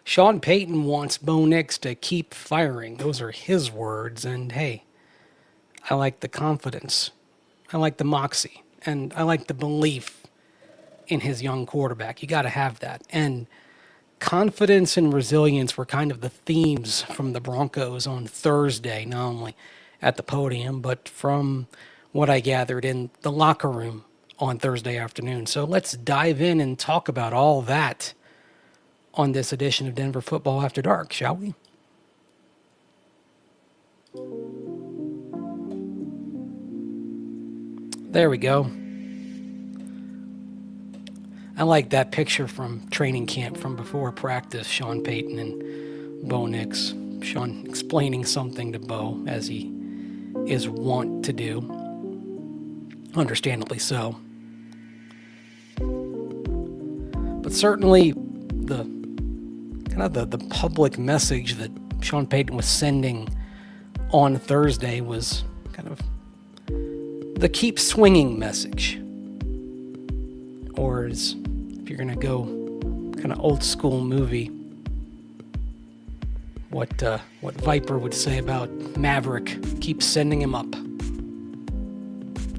Sean Payton wants Bo Nix to keep firing. Those are his words. And hey, I like the confidence. I like the moxie. And I like the belief in his young quarterback. You got to have that. And confidence and resilience were kind of the themes from the Broncos on Thursday, not only at the podium, but from what I gathered in the locker room on Thursday afternoon. So let's dive in and talk about all that on this edition of Denver Football After Dark, shall we? There we go. I like that picture from training camp from before practice, Sean Payton and Bo Nix. Sean explaining something to Bo, as he is wont to do. Understandably so. But certainly the public message that Sean Payton was sending on Thursday was kind of the keep swinging message. Or as, if you're going to go kind of old school movie, what Viper would say about Maverick, keep sending him up.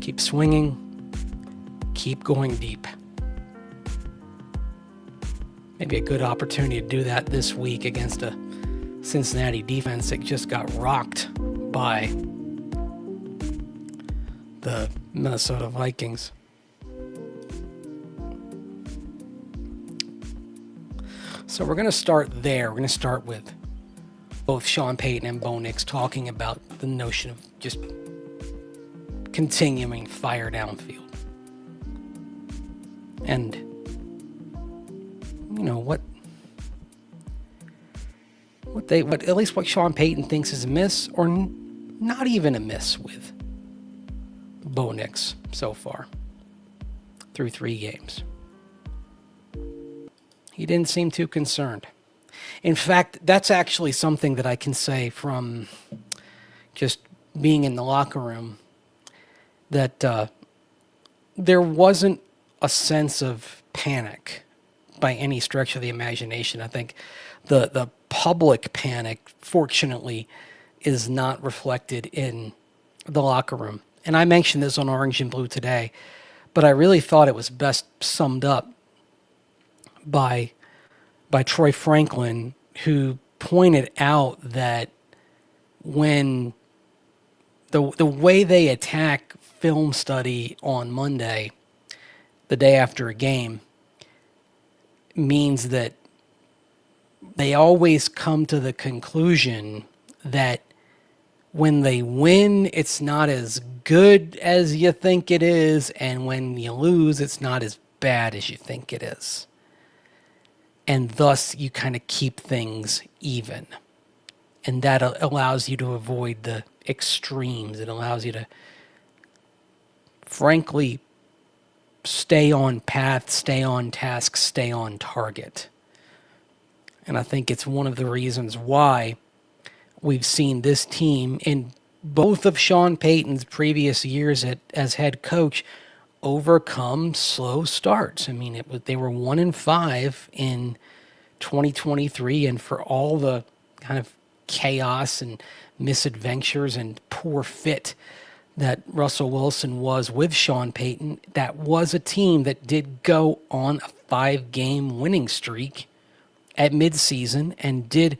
Keep swinging, keep going deep. Maybe a good opportunity to do that this week against a Cincinnati defense that just got rocked by the Minnesota Vikings. So we're going to start there. We're going to start with both Sean Payton and Bo Nix talking about the notion of just continuing fire downfield. And, you know, what at least what Sean Payton thinks is a miss, or not even a miss with Bo Nix so far through 3 games. He didn't seem too concerned. In fact, that's actually something that I can say from just being in the locker room, that there wasn't a sense of panic by any stretch of the imagination. I think the public panic, fortunately, is not reflected in the locker room. And I mentioned this on Orange and Blue today, but I really thought it was best summed up by Troy Franklin, who pointed out that when the way they attack film study on Monday, the day after a game, means that they always come to the conclusion that when they win, it's not as good as you think it is, and when you lose, it's not as bad as you think it is. And thus, you kind of keep things even. And that allows you to avoid the extremes. It allows you to, frankly, stay on path, stay on task, stay on target. And I think it's one of the reasons why we've seen this team in both of Sean Payton's previous years as head coach overcome slow starts. I mean, they were 1-5 in 2023, and for all the kind of chaos and misadventures and poor fit that Russell Wilson was with Sean Payton, that was a team that did go on a 5-game winning streak at midseason and did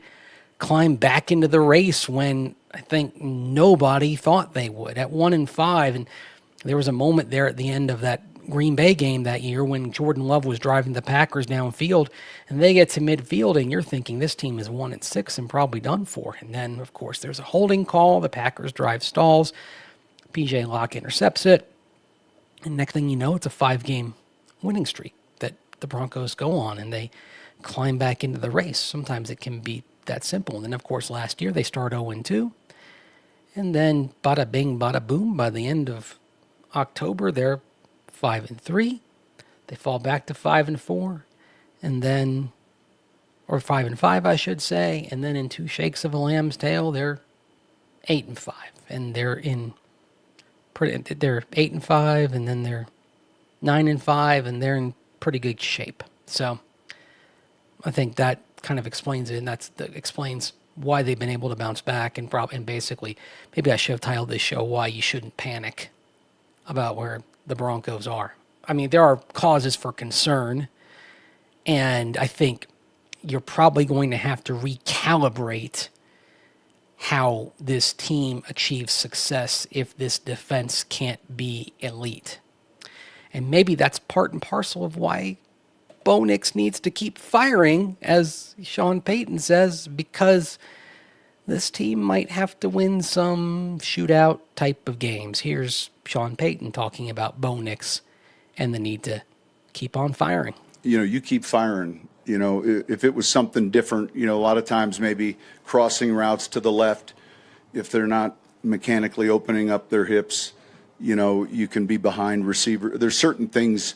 climb back into the race when I think nobody thought they would at 1-5. And there was a moment there at the end of that Green Bay game that year when Jordan Love was driving the Packers downfield, and they get to midfield, and you're thinking this team is 1-6 and probably done for. And then, of course, there's a holding call. The Packers drive stalls. PJ Locke intercepts it. And next thing you know, it's a 5-game winning streak that the Broncos go on, and they climb back into the race. Sometimes it can be that simple. And then, of course, last year they start 0-2. And then bada bing, bada boom, by the end of October, they're 5-3. They fall back to 5-4, and then, or 5-5, I should say, and then in 2 shakes of a lamb's tail, they're 8-5, and they're 8-5, and then they're 9-5, and they're in pretty good shape. So I think that kind of explains it, and that explains why they've been able to bounce back, and basically, maybe I should have titled this show "Why You Shouldn't Panic About Where the Broncos Are." I mean, there are causes for concern, and I think you're probably going to have to recalibrate how this team achieves success if this defense can't be elite. And maybe that's part and parcel of why Bo Nix needs to keep firing, as Sean Payton says, because this team might have to win some shootout type of games. Here's Sean Payton talking about Bo Nix and the need to keep on firing. You keep firing. If it was something different, a lot of times maybe crossing routes to the left, if they're not mechanically opening up their hips, you can be behind receiver. There's certain things,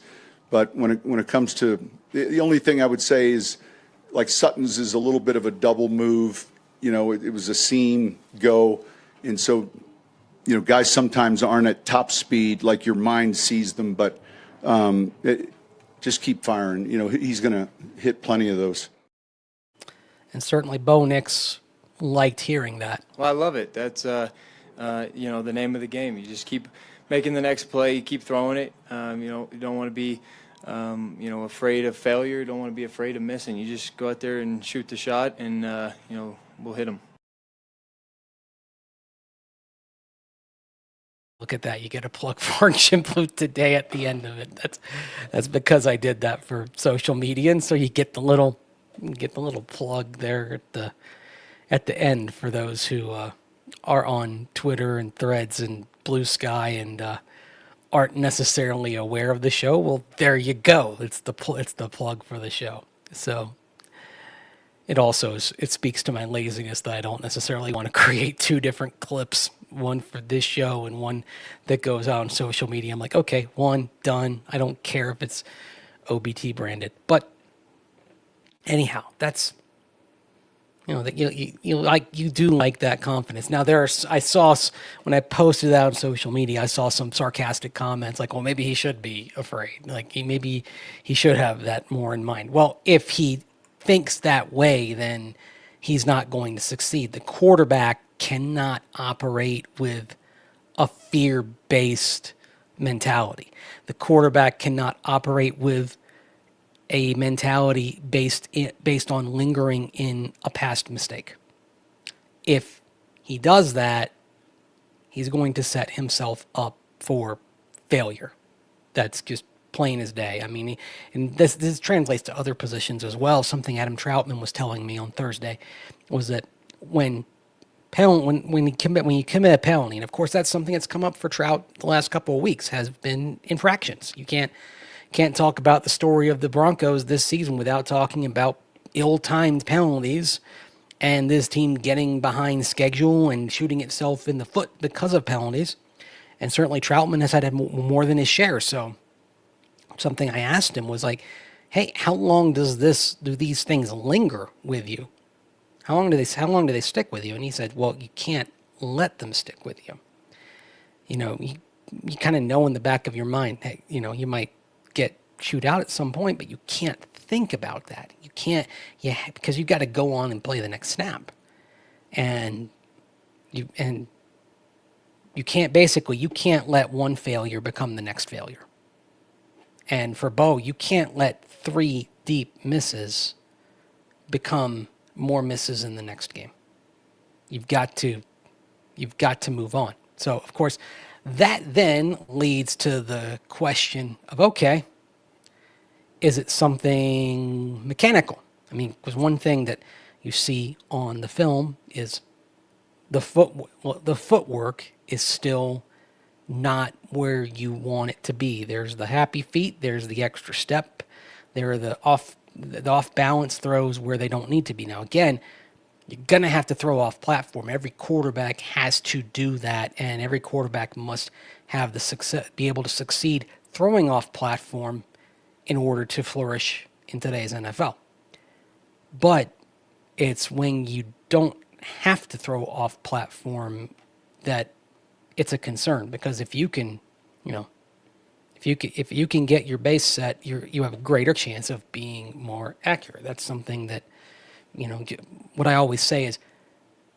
but when it comes to the only thing I would say is like Sutton's is a little bit of a double move. It was a seam go, and so guys sometimes aren't at top speed like your mind sees them, but just keep firing. He's going to hit plenty of those. And certainly Bo Nix liked hearing that. Well, I love it. That's, the name of the game. You just keep making the next play, you keep throwing it. You don't want to be, afraid of failure. You don't want to be afraid of missing. You just go out there and shoot the shot, and, we'll hit them. Look at that. You get a plug for Jim Flute today at the end of it. That's because I did that for social media. And so you get the little plug there at the end for those who are on Twitter and Threads and Blue Sky and aren't necessarily aware of the show. Well, there you go. It's the plug for the show. So it speaks to my laziness that I don't necessarily want to create two different clips, one for this show and one that goes out on social media. I'm like, okay, one, done. I don't care if it's OBT branded. But anyhow, that's, that you do like that confidence. Now I saw when I posted that on social media, I saw some sarcastic comments like, well, maybe he should be afraid. Like maybe he should have that more in mind. Well, if he thinks that way, then he's not going to succeed. The quarterback cannot operate with a fear-based mentality. The quarterback cannot operate with a mentality based on lingering in a past mistake. If he does that, he's going to set himself up for failure. That's just plain as day. I mean, and this translates to other positions as well. Something Adam Troutman was telling me on Thursday was that when you commit a penalty, and of course that's something that's come up for Trout the last couple of weeks, has been infractions. You can't talk about the story of the Broncos this season without talking about ill-timed penalties and this team getting behind schedule and shooting itself in the foot because of penalties. And certainly Troutman has had more than his share. So something I asked him was like, hey, how long do these things linger with you? How long do they stick with you? And he said, well, you can't let them stick with you. You kind of know in the back of your mind, hey, you might get chewed out at some point, but you can't think about that. You can't, because you got to go on and play the next snap. And you can't let one failure become the next failure. And for Bo, you can't let 3 deep misses become more misses in the next game. You've got to move on. So, of course, that then leads to the question of, okay, is it something mechanical? I mean, because one thing that you see on the film is the footwork is still not where you want it to be. There's the happy feet, there's the extra step, there are the off balance throws where they don't need to be. Now again, you're going to have to throw off platform. Every quarterback has to do that, and every quarterback must have be able to succeed throwing off platform in order to flourish in today's NFL. But it's when you don't have to throw off platform that it's a concern, because if you can get your base set, you have a greater chance of being more accurate. That's something that what I always say is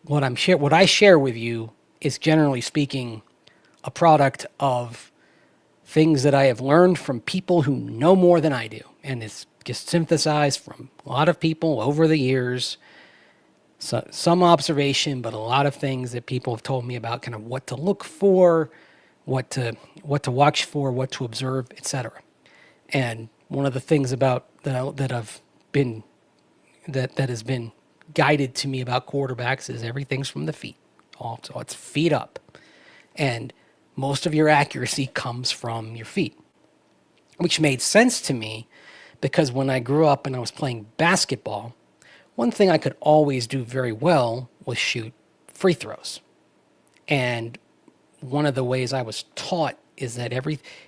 what I share with you is, generally speaking, a product of things that I have learned from people who know more than I do. And it's just synthesized from a lot of people over the years. So some observation, but a lot of things that people have told me about kind of what to look for, what to watch for, what to observe, etc. And one of the things about that has been guided to me about quarterbacks is everything's from the feet. So it's feet up. And most of your accuracy comes from your feet, which made sense to me because when I grew up and I was playing basketball, one thing I could always do very well was shoot free throws. And one of the ways I was taught is that if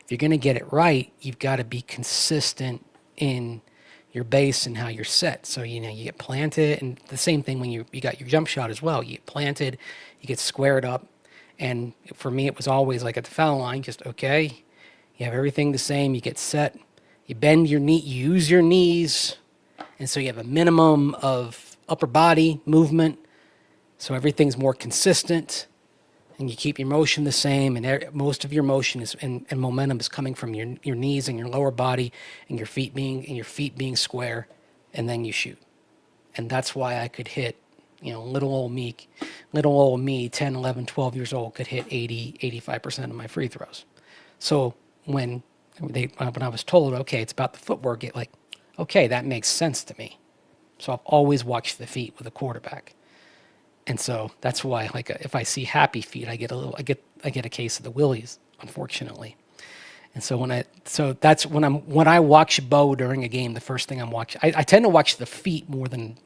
you're going to get it right, you've got to be consistent in your base and how you're set. So, you get planted, and the same thing when you got your jump shot as well. You get planted, you get squared up. And for me, it was always like at the foul line, just okay. You have everything the same. You get set. You bend your knee. You use your knees. And so you have a minimum of upper body movement. So everything's more consistent. And you keep your motion the same. And most of your motion and momentum is coming from your knees and your lower body and your feet being square. And then you shoot. And that's why I could hit, little old me, 10, 11, 12 years old, could hit 85% of my free throws. So when I was told, okay, it's about the footwork, okay, that makes sense to me. So I've always watched the feet with a quarterback. And so that's why, if I see happy feet, I get a case of the willies, unfortunately. And so when I watch Bo during a game, the first thing I'm watching, I tend to watch the feet more than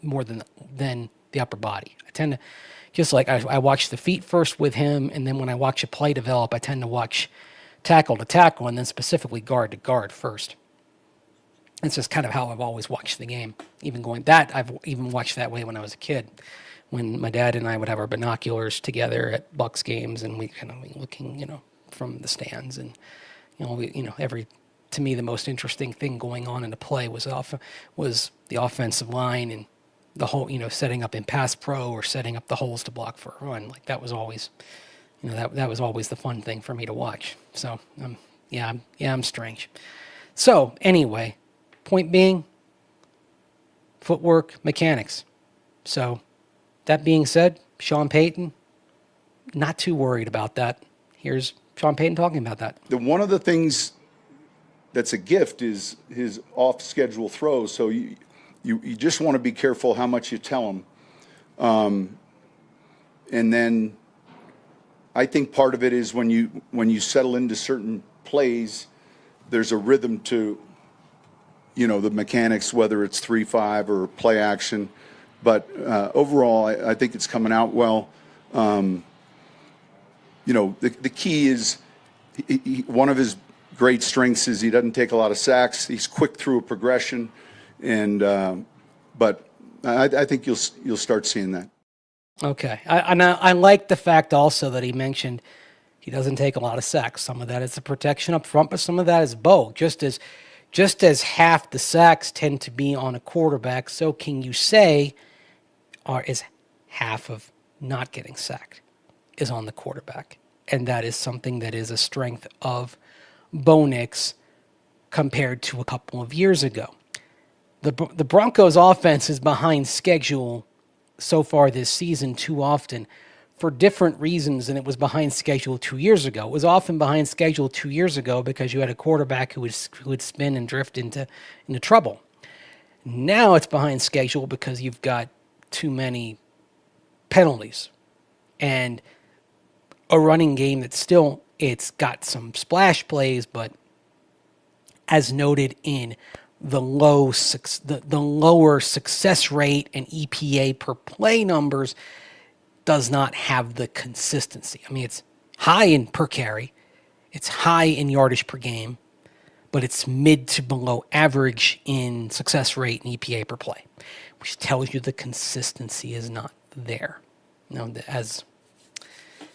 the upper body. I tend to, just like I watch the feet first with him, and then when I watch a play develop, I tend to watch tackle to tackle, and then specifically guard to guard first. It's just kind of how I've always watched the game. I've even watched that way when I was a kid, when my dad and I would have our binoculars together at Bucks games, and we kind of be looking, from the stands, and to me the most interesting thing going on in the play was the offensive line and the whole, setting up in pass pro or setting up the holes to block for a run. That was always, that was always the fun thing for me to watch. So, I'm strange. So anyway, point being, footwork, mechanics. So that being said, Sean Payton, not too worried about that. Here's Sean Payton talking about that. One of the things that's a gift is his off-schedule throws. So you just want to be careful how much you tell him. And then I think part of it is when you settle into certain plays, there's a rhythm to, the mechanics, whether it's 3-5 or play action. But overall, I think it's coming out well. The key is one of his great strengths is he doesn't take a lot of sacks. He's quick through a progression, but I think you'll start seeing that. Okay, I like the fact also that he mentioned he doesn't take a lot of sacks. Some of that is the protection up front, but some of that is Bo. Just as half the sacks tend to be on a quarterback, so can you say is half of not getting sacked is on the quarterback. And that is something that is a strength of Bo Nix compared to a couple of years ago. The Broncos offense is behind schedule so far this season too often for different reasons than it was behind schedule 2 years ago. It was often behind schedule 2 years ago because you had a quarterback who would spin and drift into trouble. Now it's behind schedule because you've got too many penalties and a running game that still, it's got some splash plays, but as noted in the lower success rate and EPA per play numbers, does not have the consistency. I mean, it's high in per carry, it's high in yardage per game, but it's mid to below average in success rate and EPA per play, which tells you the consistency is not there.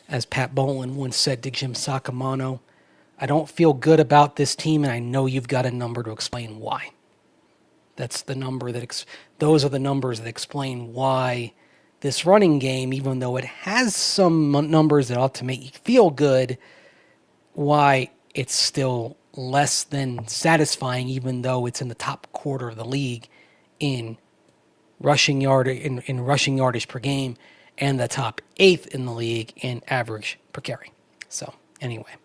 As Pat Bowlen once said to Jim Saccomano, I don't feel good about this team, and I know you've got a number to explain why. That's the number those are the numbers that explain why this running game, even though it has some numbers that ought to make you feel good, why it's still less than satisfying, even though it's in the top quarter of the league in rushing yardage per game, and the top 8th in the league in average per carry. So anyway,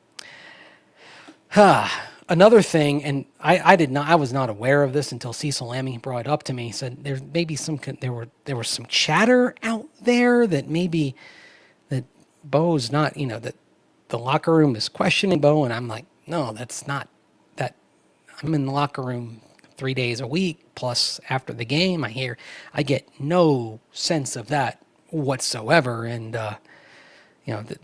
another thing, and I was not aware of this until Cecil Lammy brought it up to me. He said there was some chatter out there that maybe that Bo's not, that the locker room is questioning Bo, and I'm like, no, that's not that. I'm in the locker room 3 days a week, plus after the game, I get no sense of that whatsoever, and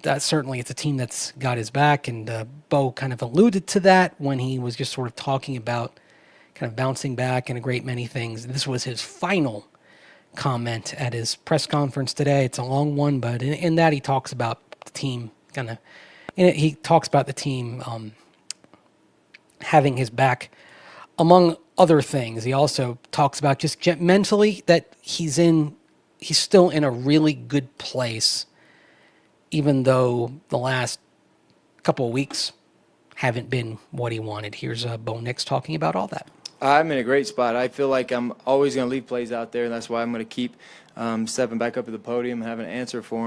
that certainly it's a team that's got his back, and Bo kind of alluded to that when he was just sort of talking about kind of bouncing back and a great many things. This was his final comment at his press conference today. It's a long one, but in that he talks about the team he talks about the team having his back, among other things. He also talks about just mentally that he's still in a really good place, even though the last couple of weeks haven't been what he wanted. Here's Bo Nix talking about all that. I'm in a great spot. I feel like I'm always going to leave plays out there, and that's why I'm going to keep stepping back up to the podium and having an answer for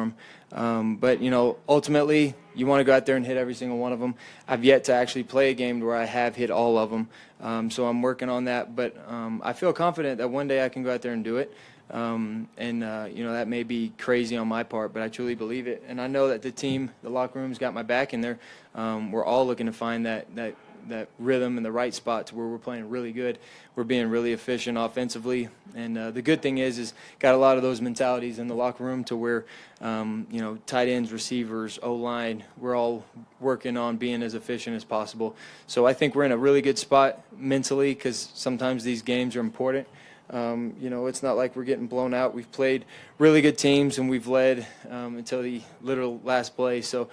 them. But, ultimately, you want to go out there and hit every single one of them. I've yet to actually play a game where I have hit all of them, so I'm working on that. But I feel confident that one day I can go out there and do it. That may be crazy on my part, but I truly believe it. And I know that the locker room's got my back, and we're all looking to find that rhythm in the right spot to where we're playing really good. We're being really efficient offensively. And the good thing is got a lot of those mentalities in the locker room to where, tight ends, receivers, O-line, we're all working on being as efficient as possible. So I think we're in a really good spot mentally, because sometimes these games are important. It's not like we're getting blown out. We've played really good teams, and we've led until the literal last play. So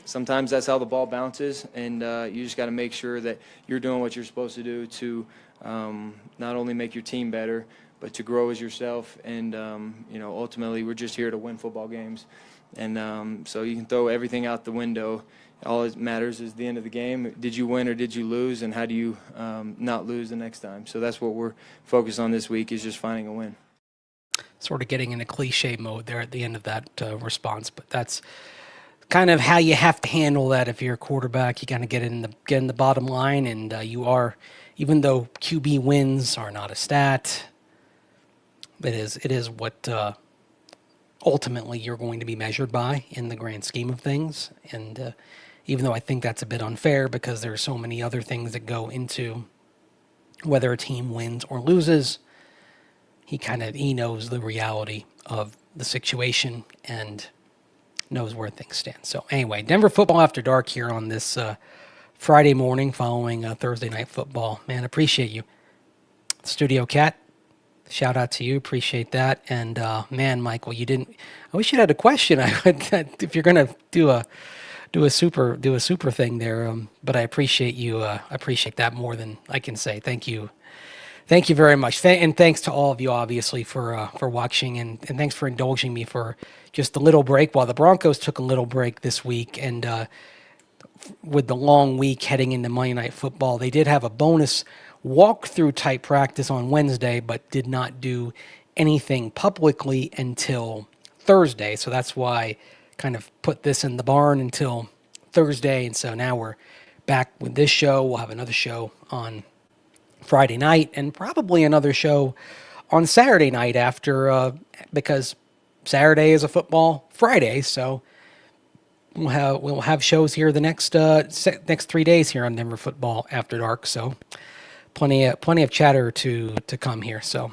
sometimes that's how the ball bounces, and you just got to make sure that you're doing what you're supposed to do to not only make your team better, but to grow as yourself. And, ultimately we're just here to win football games. And so you can throw everything out the window. All that matters is the end of the game. Did you win or did you lose, and how do you not lose the next time? So that's what we're focused on this week, is just finding a win. Sort of getting in a cliche mode there at the end of that response, but that's kind of how you have to handle that if you're a quarterback. You kind of get in the bottom line, and you are, even though QB wins are not a stat, it is what ultimately you're going to be measured by in the grand scheme of things. And even though I think that's a bit unfair, because there are so many other things that go into whether a team wins or loses, he knows the reality of the situation and knows where things stand. So anyway, Denver Football After Dark here on this Friday morning following Thursday Night Football. Man, appreciate you. Studio Cat, shout out to you. Appreciate that. And man, Michael, I wish you had a question. If you're gonna do a super thing there. But I appreciate you. I appreciate that more than I can say. Thank you. Thank you very much. And thanks to all of you, obviously, for watching, and thanks for indulging me for just a little break while the Broncos took a little break this week. And with the long week heading into Monday Night Football, they did have a bonus walkthrough type practice on Wednesday, but did not do anything publicly until Thursday. So that's why kind of put this in the barn until Thursday. And so now we're back with this show. We'll have another show on Friday night, and probably another show on Saturday night after, because Saturday is a football Friday. So we'll have shows here the next 3 days here on Denver Football After Dark. So plenty of chatter to come here. So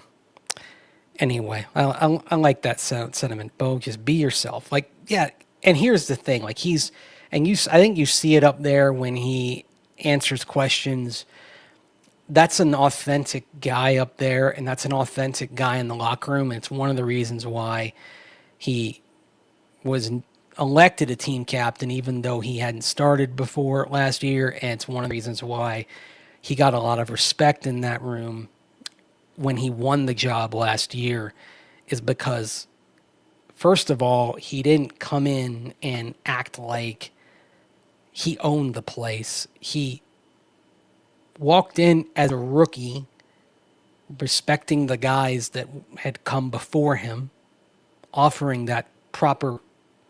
anyway, I like that sentiment, Bo. Just be yourself. Like, yeah. And here's the thing, like I think you see it up there when he answers questions. That's an authentic guy up there, and that's an authentic guy in the locker room. And it's one of the reasons why he was elected a team captain, even though he hadn't started before last year. And it's one of the reasons why he got a lot of respect in that room when he won the job last year is because, first of all, he didn't come in and act like he owned the place. He walked in as a rookie, respecting the guys that had come before him, offering that proper,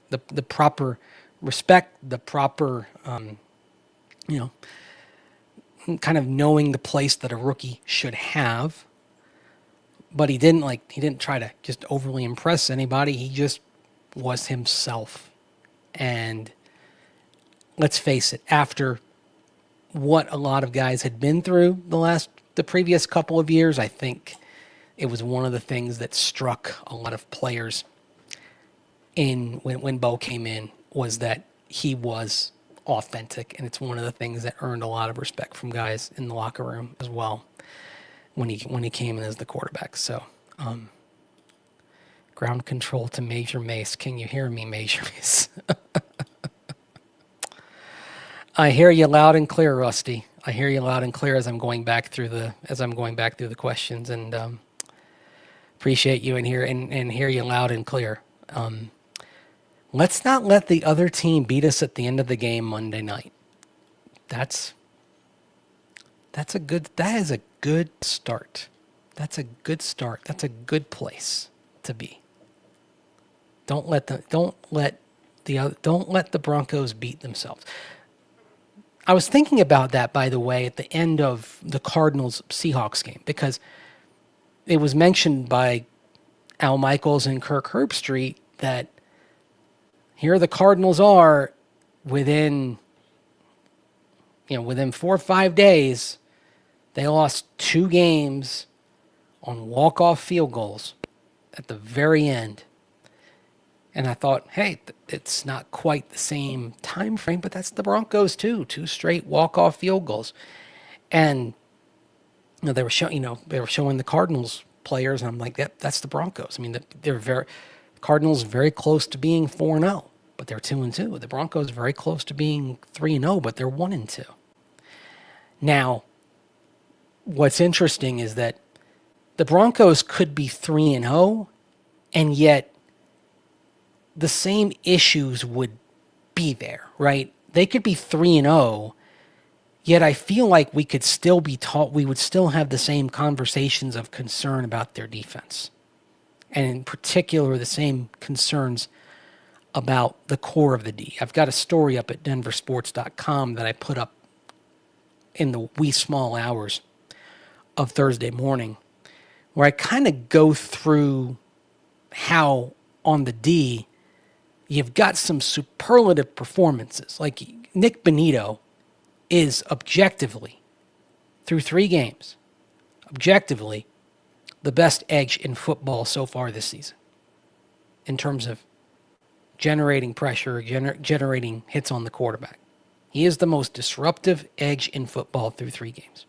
the proper respect, the proper, kind of knowing the place that a rookie should have. But he didn't try to just overly impress anybody. He just was himself. And let's face it, after what a lot of guys had been through the previous couple of years, I think it was one of the things that struck a lot of players when Bo came in, was that he was authentic, and it's one of the things that earned a lot of respect from guys in the locker room as well when he came in as the quarterback. So, ground control to Major Mace. Can you hear me, Major Mace? I hear you loud and clear, Rusty. I hear you loud and clear as I'm going back through the questions, and appreciate you and hear you loud and clear. Let's not let the other team beat us at the end of the game Monday night. That is a good start. That's a good start. That's a good place to be. Don't let the Broncos beat themselves. I was thinking about that, by the way, at the end of the Cardinals-Seahawks game, because it was mentioned by Al Michaels and Kirk Herbstreit that here the Cardinals are within 4 or 5 days, they lost 2 games on walk-off field goals at the very end. And I thought, hey, it's not quite the same time frame, but that's the Broncos too. 2 straight walk-off field goals. And they were showing the Cardinals players, and I'm like, that's the Broncos. I mean, Cardinals very close to being 4-0, but they're 2-2. The Broncos very close to being 3-0, but they're 1-2. Now, what's interesting is that the Broncos could be 3-0, and yet the same issues would be there, right? They could be 3-0, yet I feel like we would still have the same conversations of concern about their defense. And in particular, the same concerns about the core of the D. I've got a story up at denversports.com that I put up in the wee small hours of Thursday morning, where I kind of go through how on the D, you've got some superlative performances. Like Nick Bonito is objectively, through 3 games, objectively the best edge in football so far this season in terms of generating pressure, generating hits on the quarterback. He is the most disruptive edge in football through 3 games.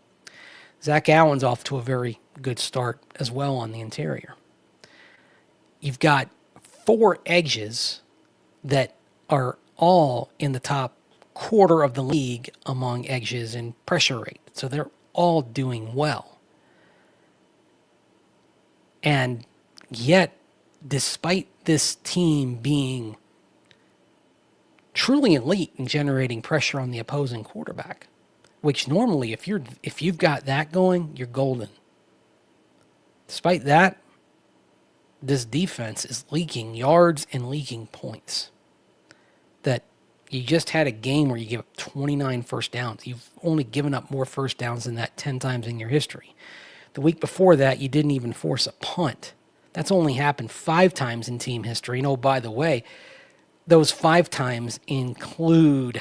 Zach Allen's off to a very good start as well on the interior. You've got 4 edges that are all in the top quarter of the league among edges in pressure rate. So they're all doing well. And yet, despite this team being truly elite in generating pressure on the opposing quarterback, which normally if you've got that going, you're golden. Despite that, this defense is leaking yards and leaking points. That you just had a game where you give up 29 first downs. You've only given up more first downs than that 10 times in your history. The week before that, you didn't even force a punt. That's only happened 5 times in team history. And oh, by the way, those 5 times include,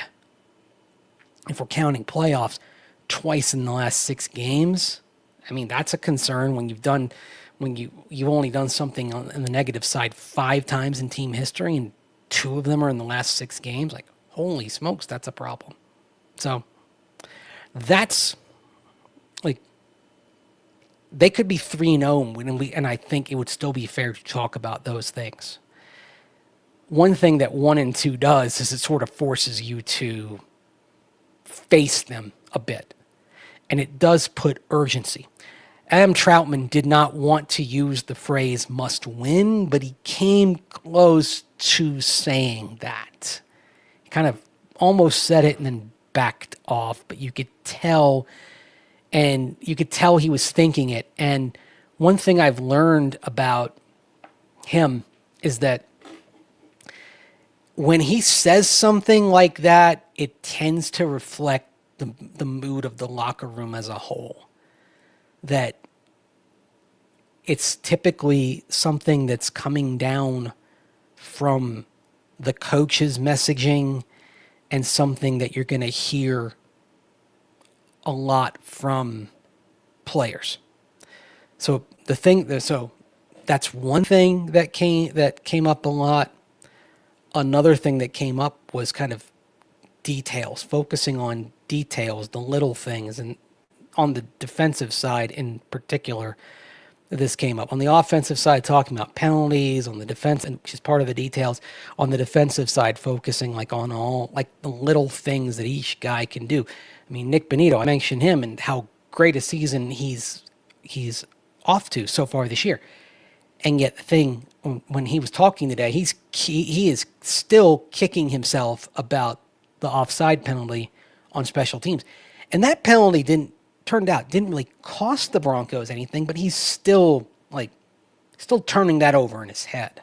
if we're counting playoffs, twice in the last 6 games. I mean, that's a concern when you've only done something on the negative side 5 times in team history, and 2 of them are in the last 6 games. Like, holy smokes, that's a problem. So that's like, they could be 3-0, and I think it would still be fair to talk about those things. One thing that 1-2 does is it sort of forces you to face them a bit. And it does put urgency. Adam Troutman did not want to use the phrase must win, but he came close to saying that. He kind of almost said it and then backed off, but you could tell he was thinking it. And one thing I've learned about him is that when he says something like that, it tends to reflect the mood of the locker room as a whole. That it's typically something that's coming down from the coach's messaging and something that you're going to hear a lot from players. So that's one thing that came up a lot. Another thing that came up was kind of details, focusing on details, the little things, and on the defensive side in particular, this came up. On the offensive side, talking about penalties, on the defense, and which is part of the details. On the defensive side, focusing on all the little things that each guy can do. I mean, Nick Bonito, I mentioned him and how great a season he's off to so far this year. And yet the thing, when he was talking today, he is still kicking himself about the offside penalty on special teams. And that penalty didn't really cost the Broncos anything, but he's still turning that over in his head.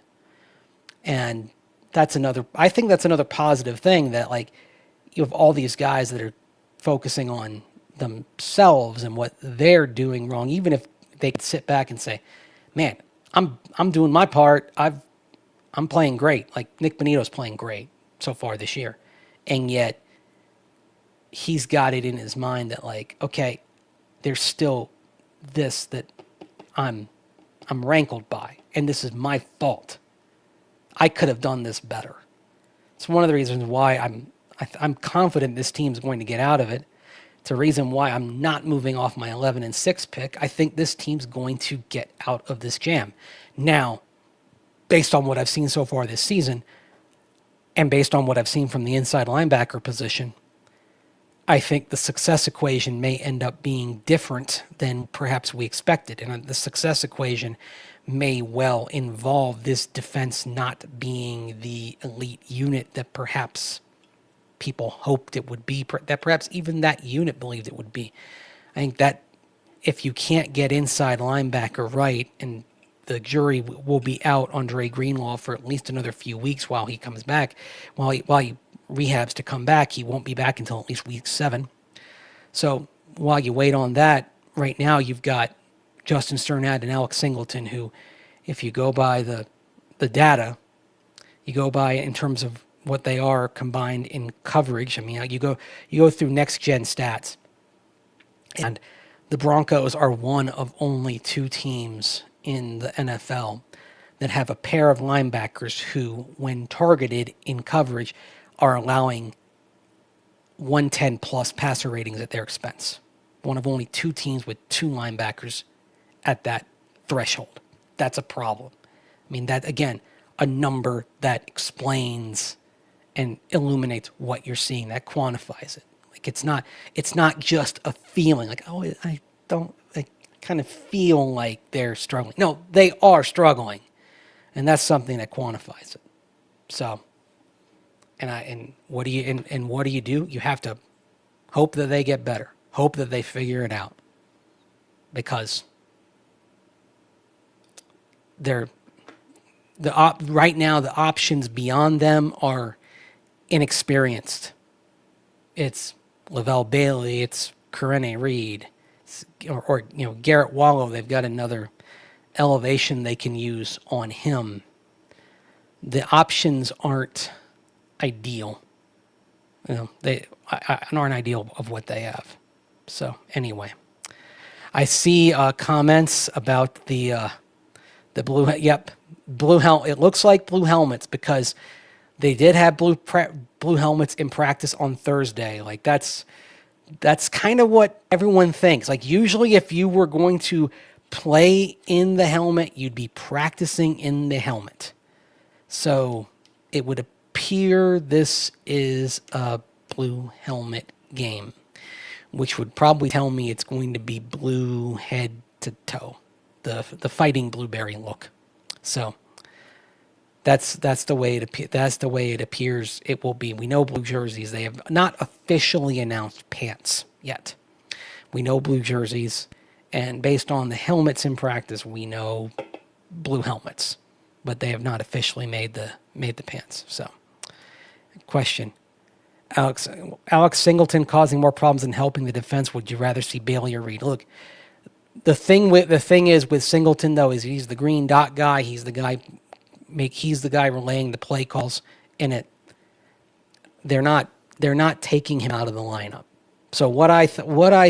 And I think that's another positive thing, that you have all these guys that are focusing on themselves and what they're doing wrong, even if they could sit back and say, man, I'm doing my part. I'm playing great. Like Nick Bonito's playing great so far this year. And yet he's got it in his mind that okay, there's still this that I'm rankled by, and this is my fault. I could have done this better. It's one of the reasons why I'm confident this team's going to get out of it. It's a reason why I'm not moving off my 11-6 pick. I think this team's going to get out of this jam. Now, based on what I've seen so far this season, and based on what I've seen from the inside linebacker position, I think the success equation may end up being different than perhaps we expected. And the success equation may well involve this defense not being the elite unit that perhaps people hoped it would be, that perhaps even that unit believed it would be. I think that if you can't get inside linebacker right, and the jury will be out on Dre Greenlaw for at least another few weeks while he comes back, while he rehabs to come back. He won't be back until at least week 7. So while you wait on that, right now you've got Justin Sternad and Alex Singleton, who, if you go by the data, you go by in terms of what they are combined in coverage. I mean, you go through next gen stats, and the Broncos are one of only 2 teams in the NFL that have a pair of linebackers who, when targeted in coverage, are allowing 110 plus passer ratings at their expense. One of only 2 teams with 2 linebackers at that threshold. That's a problem. I mean, that, again, a number that explains and illuminates what you're seeing, that quantifies it. It's not just a feeling I kind of feel like they're struggling. No, they are struggling, and that's something that quantifies it. So, and what do you do? You have to hope that they get better, hope that they figure it out, because right now the options beyond them are inexperienced. It's Lavelle Bailey, it's Karene Reed, or Garrett Wallow. They've got another elevation they can use on him. The options aren't ideal. They aren't ideal of what they have. So anyway, I see comments about the blue. Yep, blue helmet. It looks like blue helmets because they did have blue helmets in practice on Thursday. That's kind of what everyone thinks. Usually if you were going to play in the helmet, you'd be practicing in the helmet. So it would appear this is a blue helmet game, which would probably tell me it's going to be blue head to toe, the fighting blueberry look. So that's the way it appears it will be. We know blue jerseys. They have not officially announced pants yet. We know blue jerseys, and based on the helmets in practice, we know blue helmets, but they have not officially made the pants. So, question: Alex Singleton causing more problems than helping the defense. Would you rather see Bailey or Reed? Look, the thing is with Singleton though is he's the green dot guy. He's the guy relaying the play calls in it. They're not taking him out of the lineup. So what I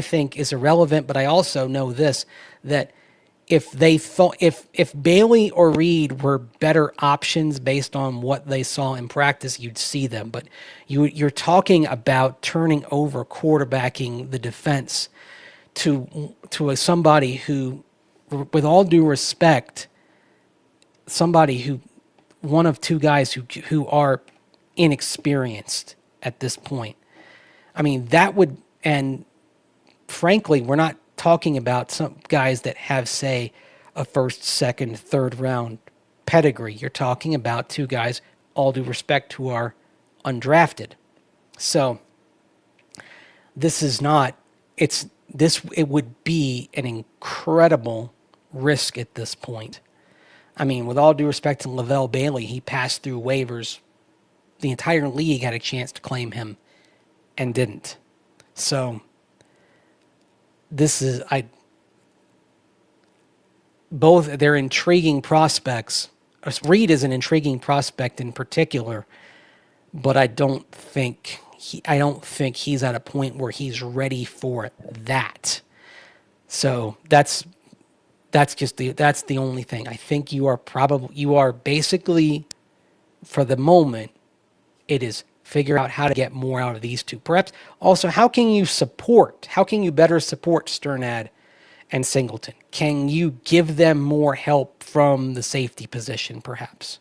think is irrelevant, but I also know this, that if Bailey or Reed were better options based on what they saw in practice, you'd see them. But you're talking about turning over quarterbacking the defense to somebody who, with all due respect, one of two guys who are inexperienced at this point. I mean, that would, and frankly, we're not talking about some guys that have, say, a first, second, third round pedigree. You're talking about two guys, all due respect, who are undrafted. So it would be an incredible risk at this point. I mean, with all due respect to Lavelle Bailey, he passed through waivers. The entire league had a chance to claim him and didn't. So they're intriguing prospects. Reed is an intriguing prospect in particular, but I don't think he's at a point where he's ready for that. So that's the only thing. I think you are basically, for the moment, it is figure out how to get more out of these two. Perhaps also, how can you better support Sternad and Singleton? Can you give them more help from the safety position, perhaps?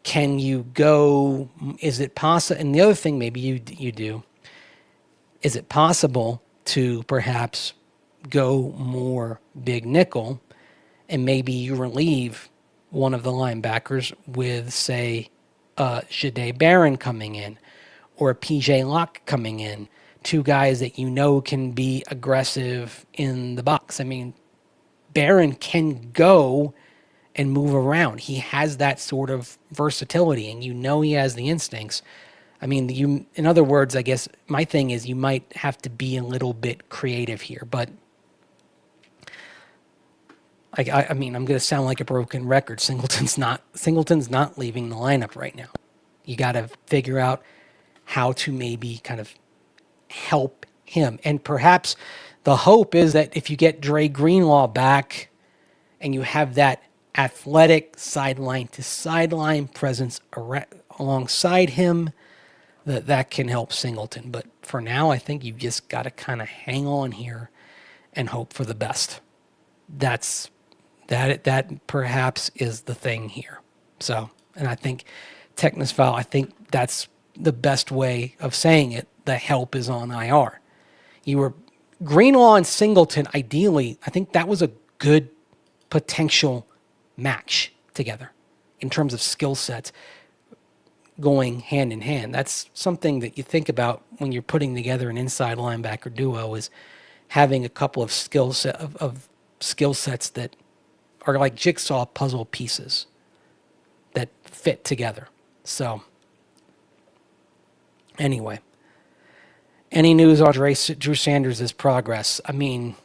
Can you go, is it possible, and the other thing maybe you do, is it possible to perhaps go more big nickel, and maybe you relieve one of the linebackers with, say, Jahdae Barron coming in, or PJ Locke coming in, two guys that you know can be aggressive in the box. I mean, Barron can go and move around. He has that sort of versatility, and you know he has the instincts. I mean, in other words, I guess my thing is you might have to be a little bit creative here, but I mean, I'm going to sound like a broken record. Singleton's not leaving the lineup right now. You got to figure out how to maybe kind of help him. And perhaps the hope is that if you get Dre Greenlaw back and you have that athletic sideline to sideline presence alongside him, that can help Singleton. But for now, I think you've just got to kind of hang on here and hope for the best. That perhaps is the thing here. So, and I think Technophile, I think that's the best way of saying it. The help is on IR. You were Greenlaw and Singleton, ideally, I think that was a good potential match together in terms of skill sets going hand in hand. That's something that you think about when you're putting together an inside linebacker duo, is having a couple of skill sets that are like jigsaw puzzle pieces that fit together. So anyway, any news on Drew Sanders' progress? I mean,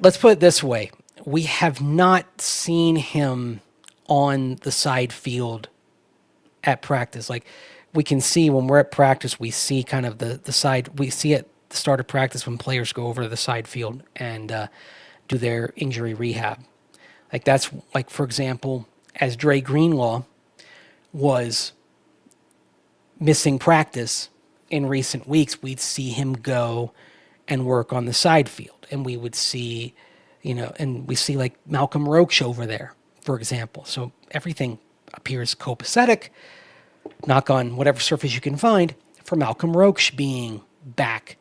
let's put it this way. We have not seen him on the side field at practice. Like, we can see when we're at practice, we see kind of the side. We see at the start of practice when players go over to the side field and do their injury rehab. Like, that's like, for example, as Dre Greenlaw was missing practice in recent weeks, we'd see him go and work on the side field. And we would see, and we see like Malcolm Roach over there, for example. So everything appears copacetic, knock on whatever surface you can find, for Malcolm Roach being back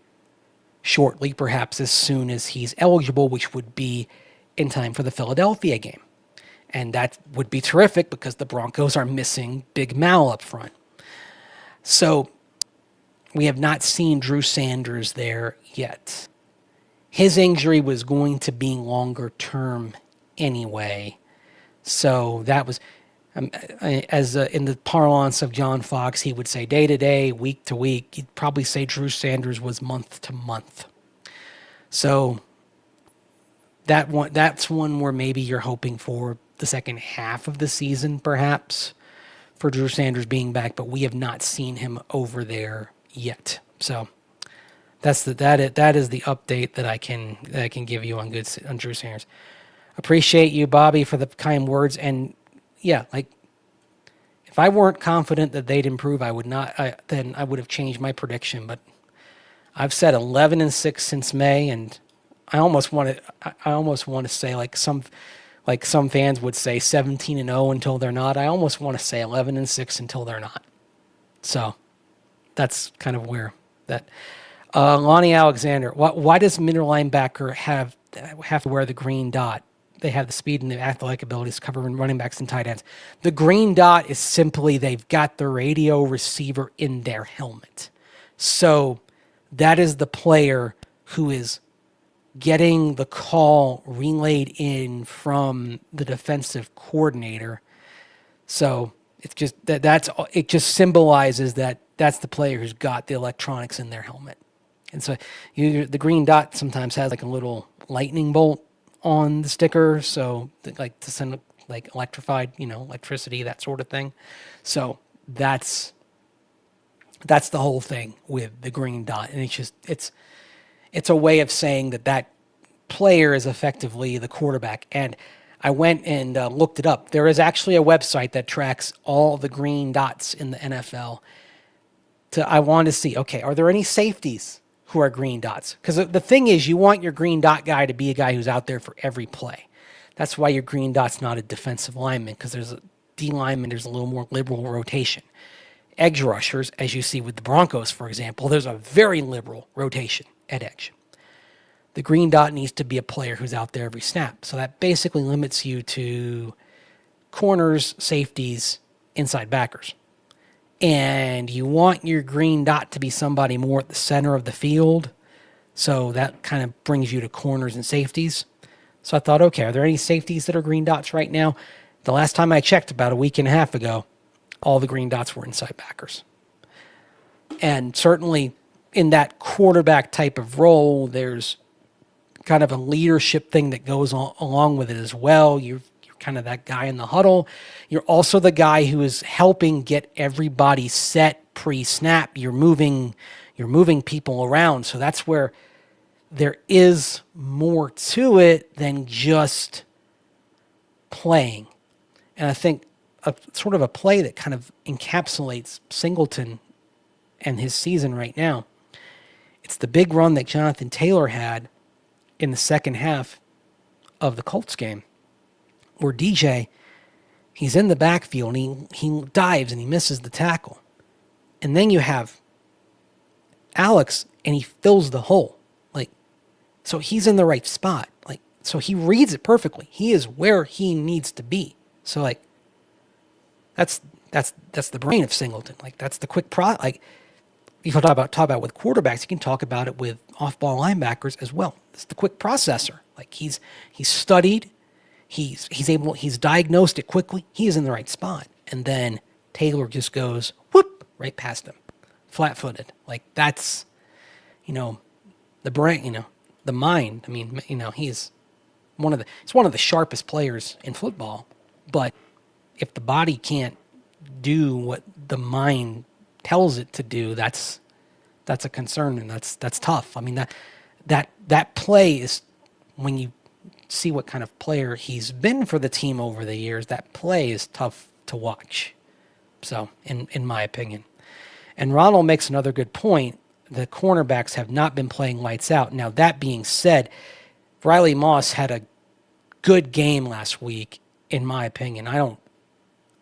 shortly, perhaps as soon as he's eligible, which would be in time for the Philadelphia game. And that would be terrific because the Broncos are missing Big Mal up front. So we have not seen Drew Sanders there yet. His injury was going to be longer term anyway. So that was, in the parlance of John Fox, he would say day to day, week to week. He'd probably say Drew Sanders was month to month. So that's one where maybe you're hoping for the second half of the season, perhaps, for Drew Sanders being back, but we have not seen him over there yet. So that is the update that I can give you on Drew Sanders. Appreciate you, Bobby, for the kind words. And yeah, like if I weren't confident that they'd improve, then I would have changed my prediction. But I've said 11-6 since May, and I almost want to say like some fans would say 17-0 until they're not. I almost want to say 11-6 until they're not. So that's kind of where that. Lonnie Alexander, why does middle linebacker have to wear the green dot? They have the speed and the athletic abilities to cover running backs and tight ends. The green dot is simply they've got the radio receiver in their helmet. So that is the player who is getting the call relayed in from the defensive coordinator. So it's just it just symbolizes that that's the player who's got the electronics in their helmet. And so the green dot sometimes has like a little lightning bolt on the sticker, so like to send like electrified, electricity, that sort of thing. So that's the whole thing with the green dot, and it's a way of saying that player is effectively the quarterback. And I went and looked it up. There is actually a website that tracks all the green dots in the NFL. I wanted to see, okay, are there any safeties who are green dots? Because the thing is, you want your green dot guy to be a guy who's out there for every play. That's why your green dot's not a defensive lineman, because there's a D lineman, there's a little more liberal rotation. Edge rushers, as you see with the Broncos, for example, there's a very liberal rotation at edge. The green dot needs to be a player who's out there every snap. So that basically limits you to corners, safeties, inside backers. And you want your green dot to be somebody more at the center of the field. So that kind of brings you to corners and safeties. So I thought, okay, are there any safeties that are green dots right now? The last time I checked, about a week and a half ago, all the green dots were inside backers. And certainly in that quarterback type of role, there's kind of a leadership thing that goes along with it as well. You're kind of that guy in the huddle. You're also the guy who is helping get everybody set pre-snap. You're moving people around. So that's where there is more to it than just playing. And I think sort of a play that kind of encapsulates Singleton and his season right now. It's the big run that Jonathan Taylor had in the second half of the Colts game, where DJ, he's in the backfield and he dives and he misses the tackle. And then you have Alex and he fills the hole. So he's in the right spot. So he reads it perfectly. He is where he needs to be. So that's the brain of Singleton. That's the quick you can talk about with quarterbacks, you can talk about it with off-ball linebackers as well. It's the quick processor. He's studied, he's diagnosed it quickly. He is in the right spot. And then Taylor just goes whoop right past him, flat-footed. That's, the brain, the mind. I mean, he's one of the sharpest players in football. But if the body can't do what the mind tells it to do, that's a concern, and that's tough. I mean, that play is, when you see what kind of player he's been for the team over the years, that play is tough to watch. So, in my opinion. And Ronald makes another good point. The cornerbacks have not been playing lights out. Now, that being said, Riley Moss had a good game last week, in my opinion.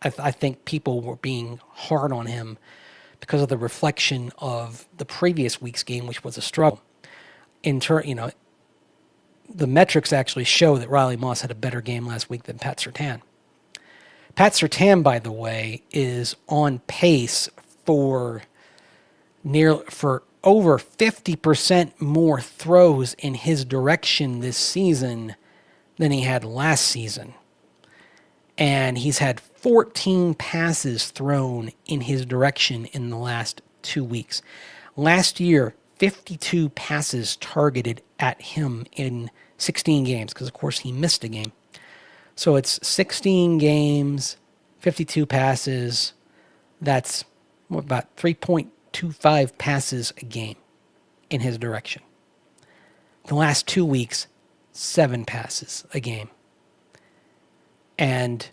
I think people were being hard on him because of the reflection of the previous week's game, which was a struggle. the metrics actually show that Riley Moss had a better game last week than Pat Surtain. Pat Surtain, by the way, is on pace for over 50% more throws in his direction this season than he had last season. And he's had 14 passes thrown in his direction in the last 2 weeks. Last year, 52 passes targeted at him in 16 games, because of course he missed a game. So it's 16 games, 52 passes. That's about 3.25 passes a game in his direction. The last 2 weeks, 7 passes a game. And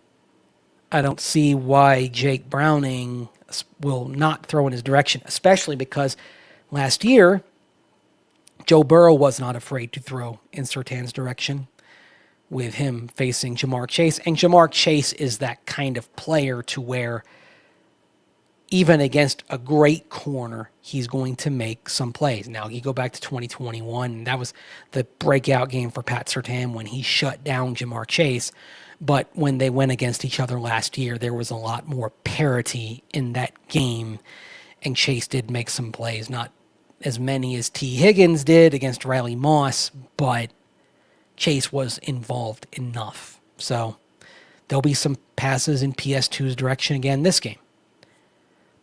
I don't see why Jake Browning will not throw in his direction, especially because last year, Joe Burrow was not afraid to throw in Surtain's direction with him facing Jamar Chase. And Jamar Chase is that kind of player to where even against a great corner, he's going to make some plays. Now, you go back to 2021, that was the breakout game for Pat Surtain when he shut down Jamar Chase. But when they went against each other last year, there was a lot more parity in that game. And Chase did make some plays, not as many as T. Higgins did against Riley Moss, but Chase was involved enough. So there'll be some passes in PS2's direction again this game.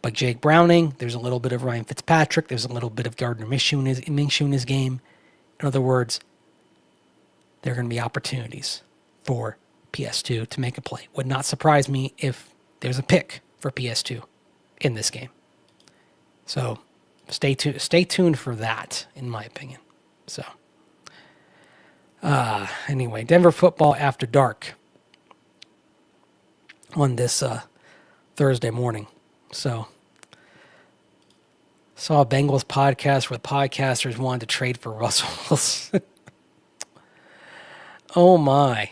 But Jake Browning, there's a little bit of Ryan Fitzpatrick, there's a little bit of Gardner Minshew in his game. In other words, there are going to be opportunities for PS2 to make a play. Would not surprise me if there's a pick for PS2 in this game. So stay tuned for that, in my opinion. So anyway, Denver football after dark on this Thursday morning. So saw a Bengals podcast where the podcasters wanted to trade for Russell Wilson. Oh my.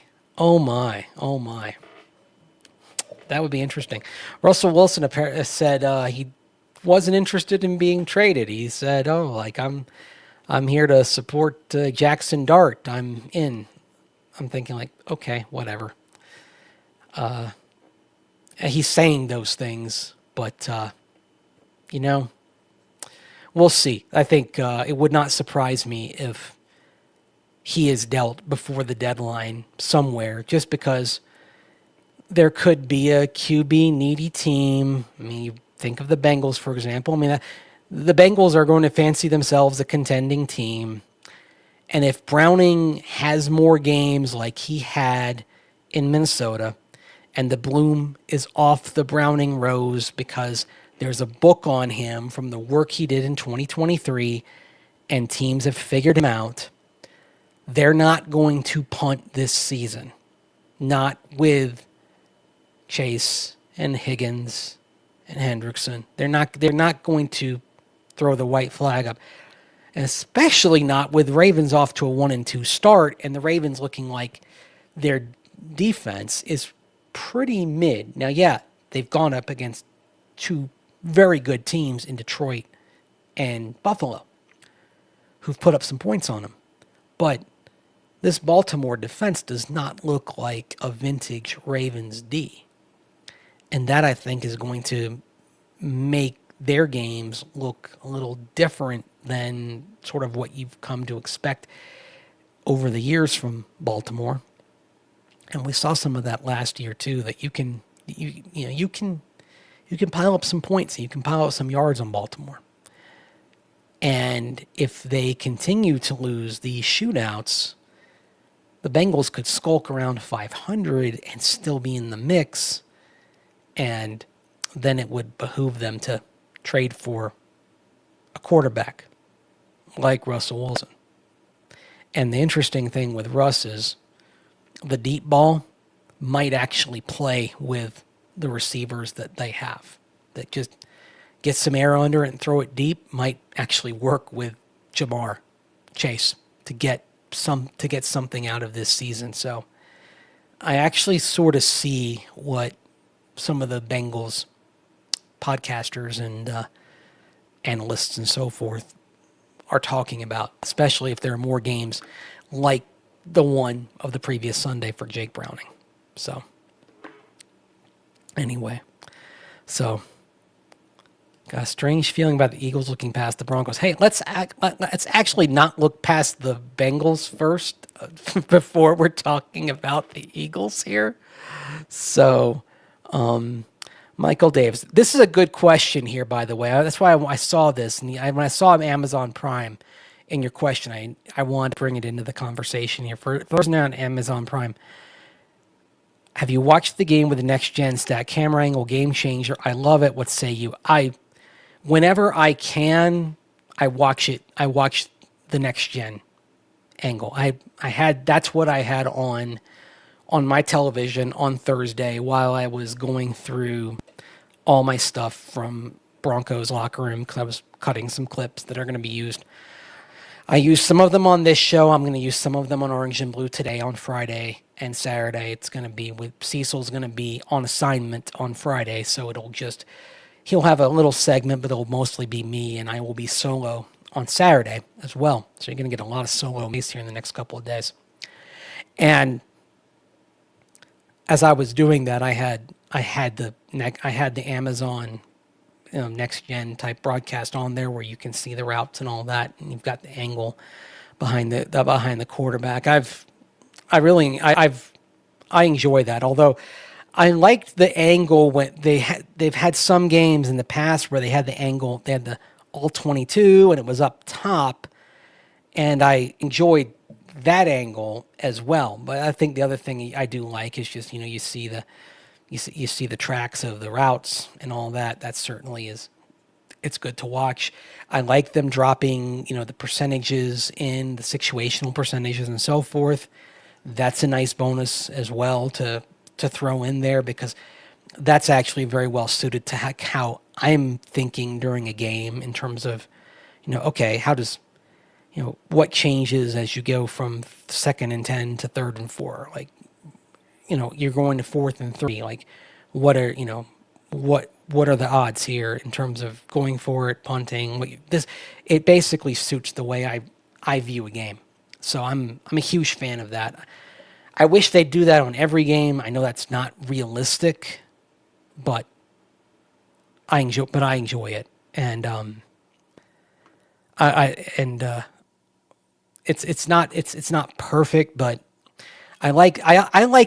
That would be interesting. Russell Wilson said he wasn't interested in being traded. He said, I'm here to support Jackson Dart. I'm in. I'm thinking like, okay, whatever. He's saying those things, but, we'll see. I think it would not surprise me if he is dealt before the deadline somewhere, just because there could be a QB needy team. I mean, you think of the Bengals, for example. I mean, the Bengals are going to fancy themselves a contending team. And if Browning has more games like he had in Minnesota, and the bloom is off the Browning rose because there's a book on him from the work he did in 2023, and teams have figured him out, they're not going to punt this season. Not with Chase and Higgins and Hendrickson. They're not going to throw the white flag up. And especially not with Ravens off to a 1-2 start, and the Ravens looking like their defense is pretty mid. Now, yeah, they've gone up against two very good teams in Detroit and Buffalo who've put up some points on them. But this Baltimore defense does not look like a vintage Ravens D. And that, I think, is going to make their games look a little different than sort of what you've come to expect over the years from Baltimore. And we saw some of that last year too, that you can pile up some points, and you can pile up some yards on Baltimore. And if they continue to lose these shootouts, the Bengals could skulk around 500 and still be in the mix, and then it would behoove them to trade for a quarterback like Russell Wilson. And the interesting thing with Russ is the deep ball might actually play with the receivers that they have. That just get some air under it and throw it deep might actually work with Jamar Chase to get something out of this season. So I actually sort of see what some of the Bengals podcasters and analysts and so forth are talking about, especially if there are more games like the one of the previous Sunday for Jake Browning. So, anyway, got a strange feeling about the Eagles looking past the Broncos. Hey, let's actually not look past the Bengals first before we're talking about the Eagles here. So, Michael Davis, this is a good question here, by the way. That's why I saw this, and when I saw Amazon Prime in your question, I wanted to bring it into the conversation here. First now on Amazon Prime, have you watched the game with the next gen stat camera angle? Game changer. I love it. What say you? Whenever I can, I watch it. I watch the next gen angle. That's what I had on my television on Thursday while I was going through all my stuff from Broncos locker room, because I was cutting some clips that are going to be used. I used some of them on this show. I'm going to use some of them on Orange and Blue today on Friday and Saturday. It's going to be with Cecil's going to be on assignment on Friday, so he'll have a little segment, but it'll mostly be me, and I will be solo on Saturday as well. So you're going to get a lot of solo meets here in the next couple of days. And as I was doing that, I had the Amazon next gen type broadcast on there where you can see the routes and all that, and you've got the angle behind the quarterback. I enjoy that. Although I liked the angle when they've had some games in the past where they had the angle, they had the all 22 and it was up top, and I enjoyed that angle as well. But I think the other thing I do like is just you see the tracks of the routes and all that. That certainly it's good to watch. I like them dropping the percentages in, the situational percentages and so forth. That's a nice bonus as well to throw in there, because that's actually very well suited to how I'm thinking during a game in terms of, okay, how does, what changes as you go from 2nd and 10 to 3rd and 4? Like, you're going to 4th and 3. Like, what are the odds here in terms of going for it, punting? It basically suits the way I view a game. So I'm a huge fan of that. I wish they'd do that on every game. I know that's not realistic, but I enjoy it, and it's not perfect, but I like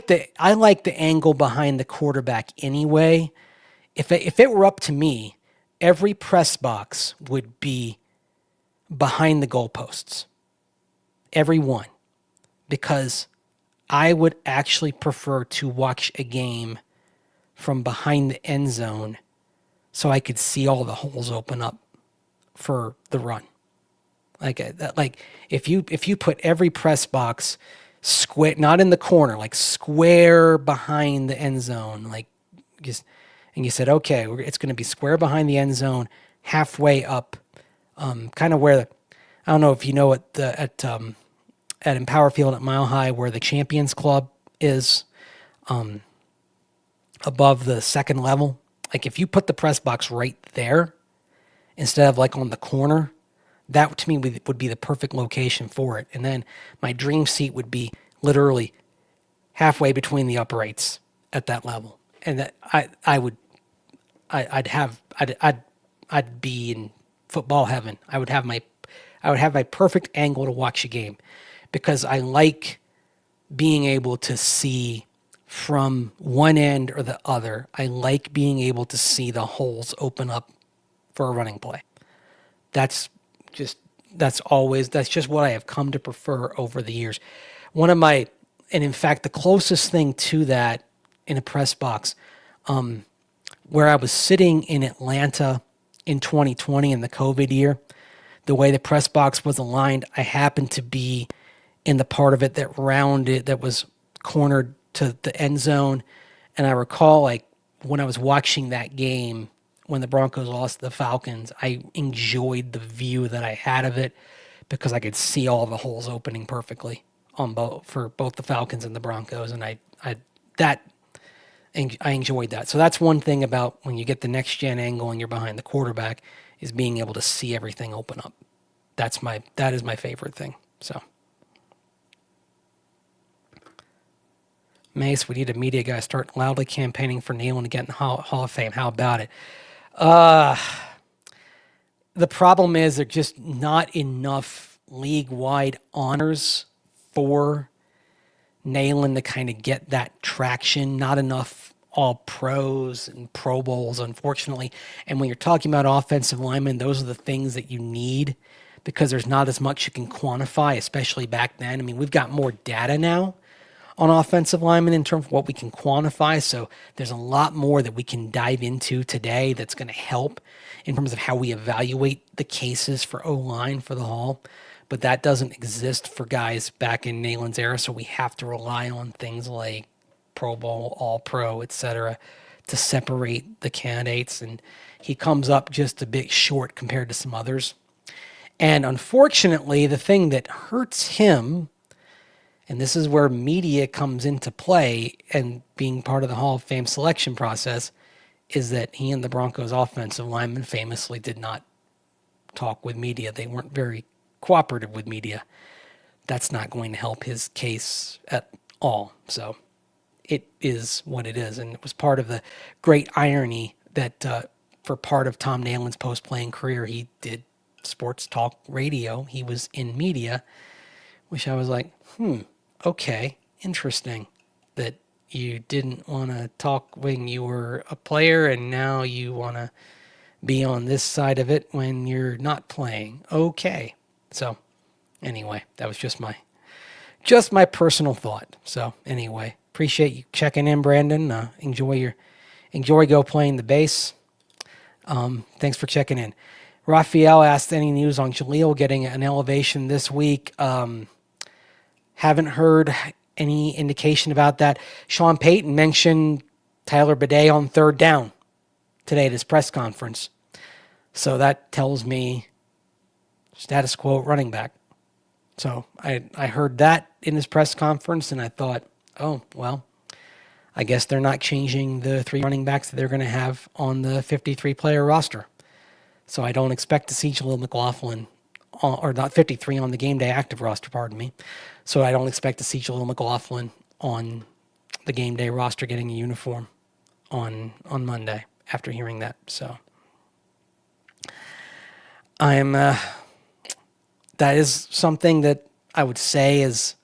the angle behind the quarterback anyway. If it were up to me, every press box would be behind the goalposts, every one, because I would actually prefer to watch a game from behind the end zone so I could see all the holes open up for the run. Like if you put every press box square, not in the corner, like square behind the end zone, and you said, okay, it's going to be square behind the end zone, halfway up, kind of where I don't know if you know at Empower Field at Mile High where the Champions Club is, above the second level. Like if you put the press box right there instead of like on the corner, that to me would be the perfect location for it. And then my dream seat would be literally halfway between the uprights at that level. And that I'd be in football heaven. I would have my perfect angle to watch a game, because I like being able to see from one end or the other. I like being able to see the holes open up for a running play. That's just what I have come to prefer over the years. And in fact, the closest thing to that in a press box, where I was sitting in Atlanta in 2020 in the COVID year, the way the press box was aligned, I happened to be in the part of it that was cornered to the end zone. And I recall, like, when I was watching that game, when the Broncos lost to the Falcons, I enjoyed the view that I had of it because I could see all the holes opening perfectly for both the Falcons and the Broncos. And I enjoyed that. So that's one thing about when you get the next gen angle and you're behind the quarterback, is being able to see everything open up. that is my favorite thing. So, Mace, we need a media guy start loudly campaigning for Nealon to get in the Hall of Fame. How about it? The problem is there's just not enough league-wide honors for Nealon to kind of get that traction. Not enough all-pros and Pro Bowls, unfortunately. And when you're talking about offensive linemen, those are the things that you need because there's not as much you can quantify, especially back then. I mean, we've got more data now on offensive linemen in terms of what we can quantify. So there's a lot more that we can dive into today that's going to help in terms of how we evaluate the cases for O-line for the Hall. But that doesn't exist for guys back in Nealon's era. So we have to rely on things like Pro Bowl, All-Pro, etc., to separate the candidates. And he comes up just a bit short compared to some others. And unfortunately, the thing that hurts him, and this is where media comes into play and being part of the Hall of Fame selection process, is that he and the Broncos offensive linemen famously did not talk with media. They weren't very cooperative with media. That's not going to help his case at all. So it is what it is. And it was part of the great irony that for part of Tom Nealon's post-playing career, he did sports talk radio. He was in media, which I was like, okay, interesting that you didn't want to talk when you were a player and now you want to be on this side of it when you're not playing. Okay. So anyway, that was just my personal thought. So anyway, appreciate you checking in, Brandon. Enjoy go playing the bass. Thanks for checking in. Raphael asked any news on Jaleel getting an elevation this week. Haven't heard any indication about that. Sean Payton mentioned Tyler Bidet on third down today at his press conference. So that tells me status quo running back. So I heard that in his press conference, and I thought, oh, well, I guess they're not changing the 3 running backs that they're going to have on the 53-player roster. So I don't expect to see Jaleel McLaughlin, or not 53 on the game day active roster, pardon me. So I don't expect to see Jaleel McLaughlin on the game day roster getting a uniform on Monday after hearing that. So that is something that I would say is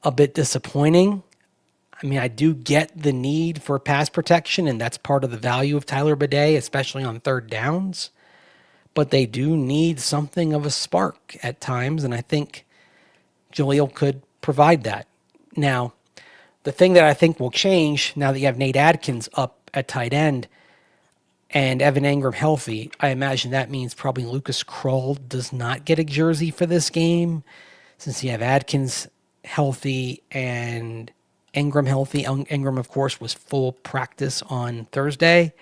a bit disappointing. I mean, I do get the need for pass protection, and that's part of the value of Tyler Bidet, especially on third downs. But they do need something of a spark at times, and I think Jaleel could provide that. Now, the thing that I think will change now that you have Nate Adkins up at tight end and Evan Engram healthy, I imagine that means probably Lucas Kroll does not get a jersey for this game since you have Adkins healthy and Engram healthy. Engram, of course, was full practice on Thursday.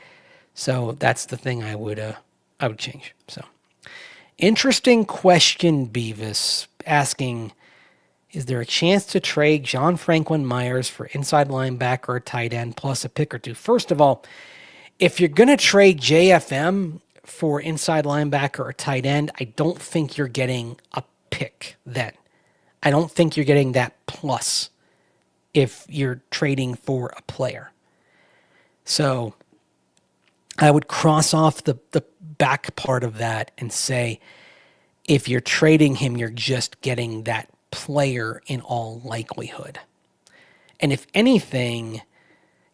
So that's the thing I would change. So, interesting question, Beavis, asking, is there a chance to trade John Franklin Myers for inside linebacker or tight end plus a pick or two? First of all, if you're going to trade JFM for inside linebacker or tight end, I don't think you're getting a pick then. I don't think you're getting that plus if you're trading for a player. So I would cross off the back part of that and say, if you're trading him, you're just getting that player in all likelihood. And if anything,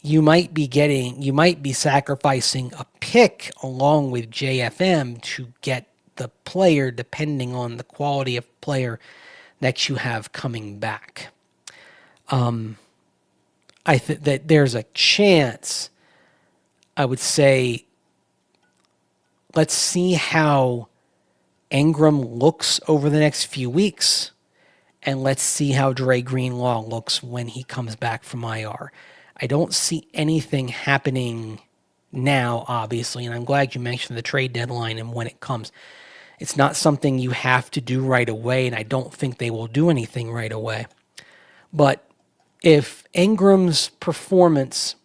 you might be sacrificing a pick along with JFM to get the player, depending on the quality of player that you have coming back. I think that there's a chance. I would say, let's see how Engram looks over the next few weeks, and let's see how Dre Greenlaw looks when he comes back from IR. I don't see anything happening now, obviously, and I'm glad you mentioned the trade deadline and when it comes. It's not something you have to do right away, and I don't think they will do anything right away. But if Engram's performance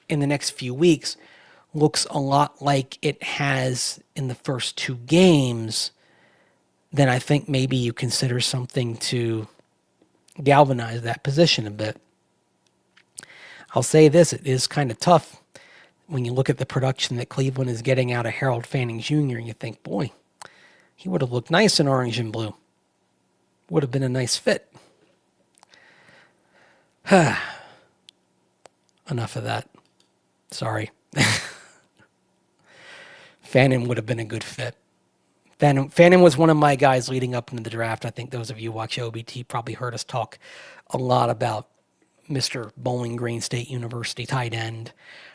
in the next few weeks looks a lot like it has in the first 2 games, then I think maybe you consider something to galvanize that position a bit. I'll say this, it is kind of tough when you look at the production that Cleveland is getting out of Harold Fanning Jr. and you think, boy, he would have looked nice in orange and blue. Would have been a nice fit. Enough of that. Sorry. Fannin would have been a good fit. Fannin was one of my guys leading up into the draft. I think those of you who watch OBT probably heard us talk a lot about Mr. Bowling Green State University tight end.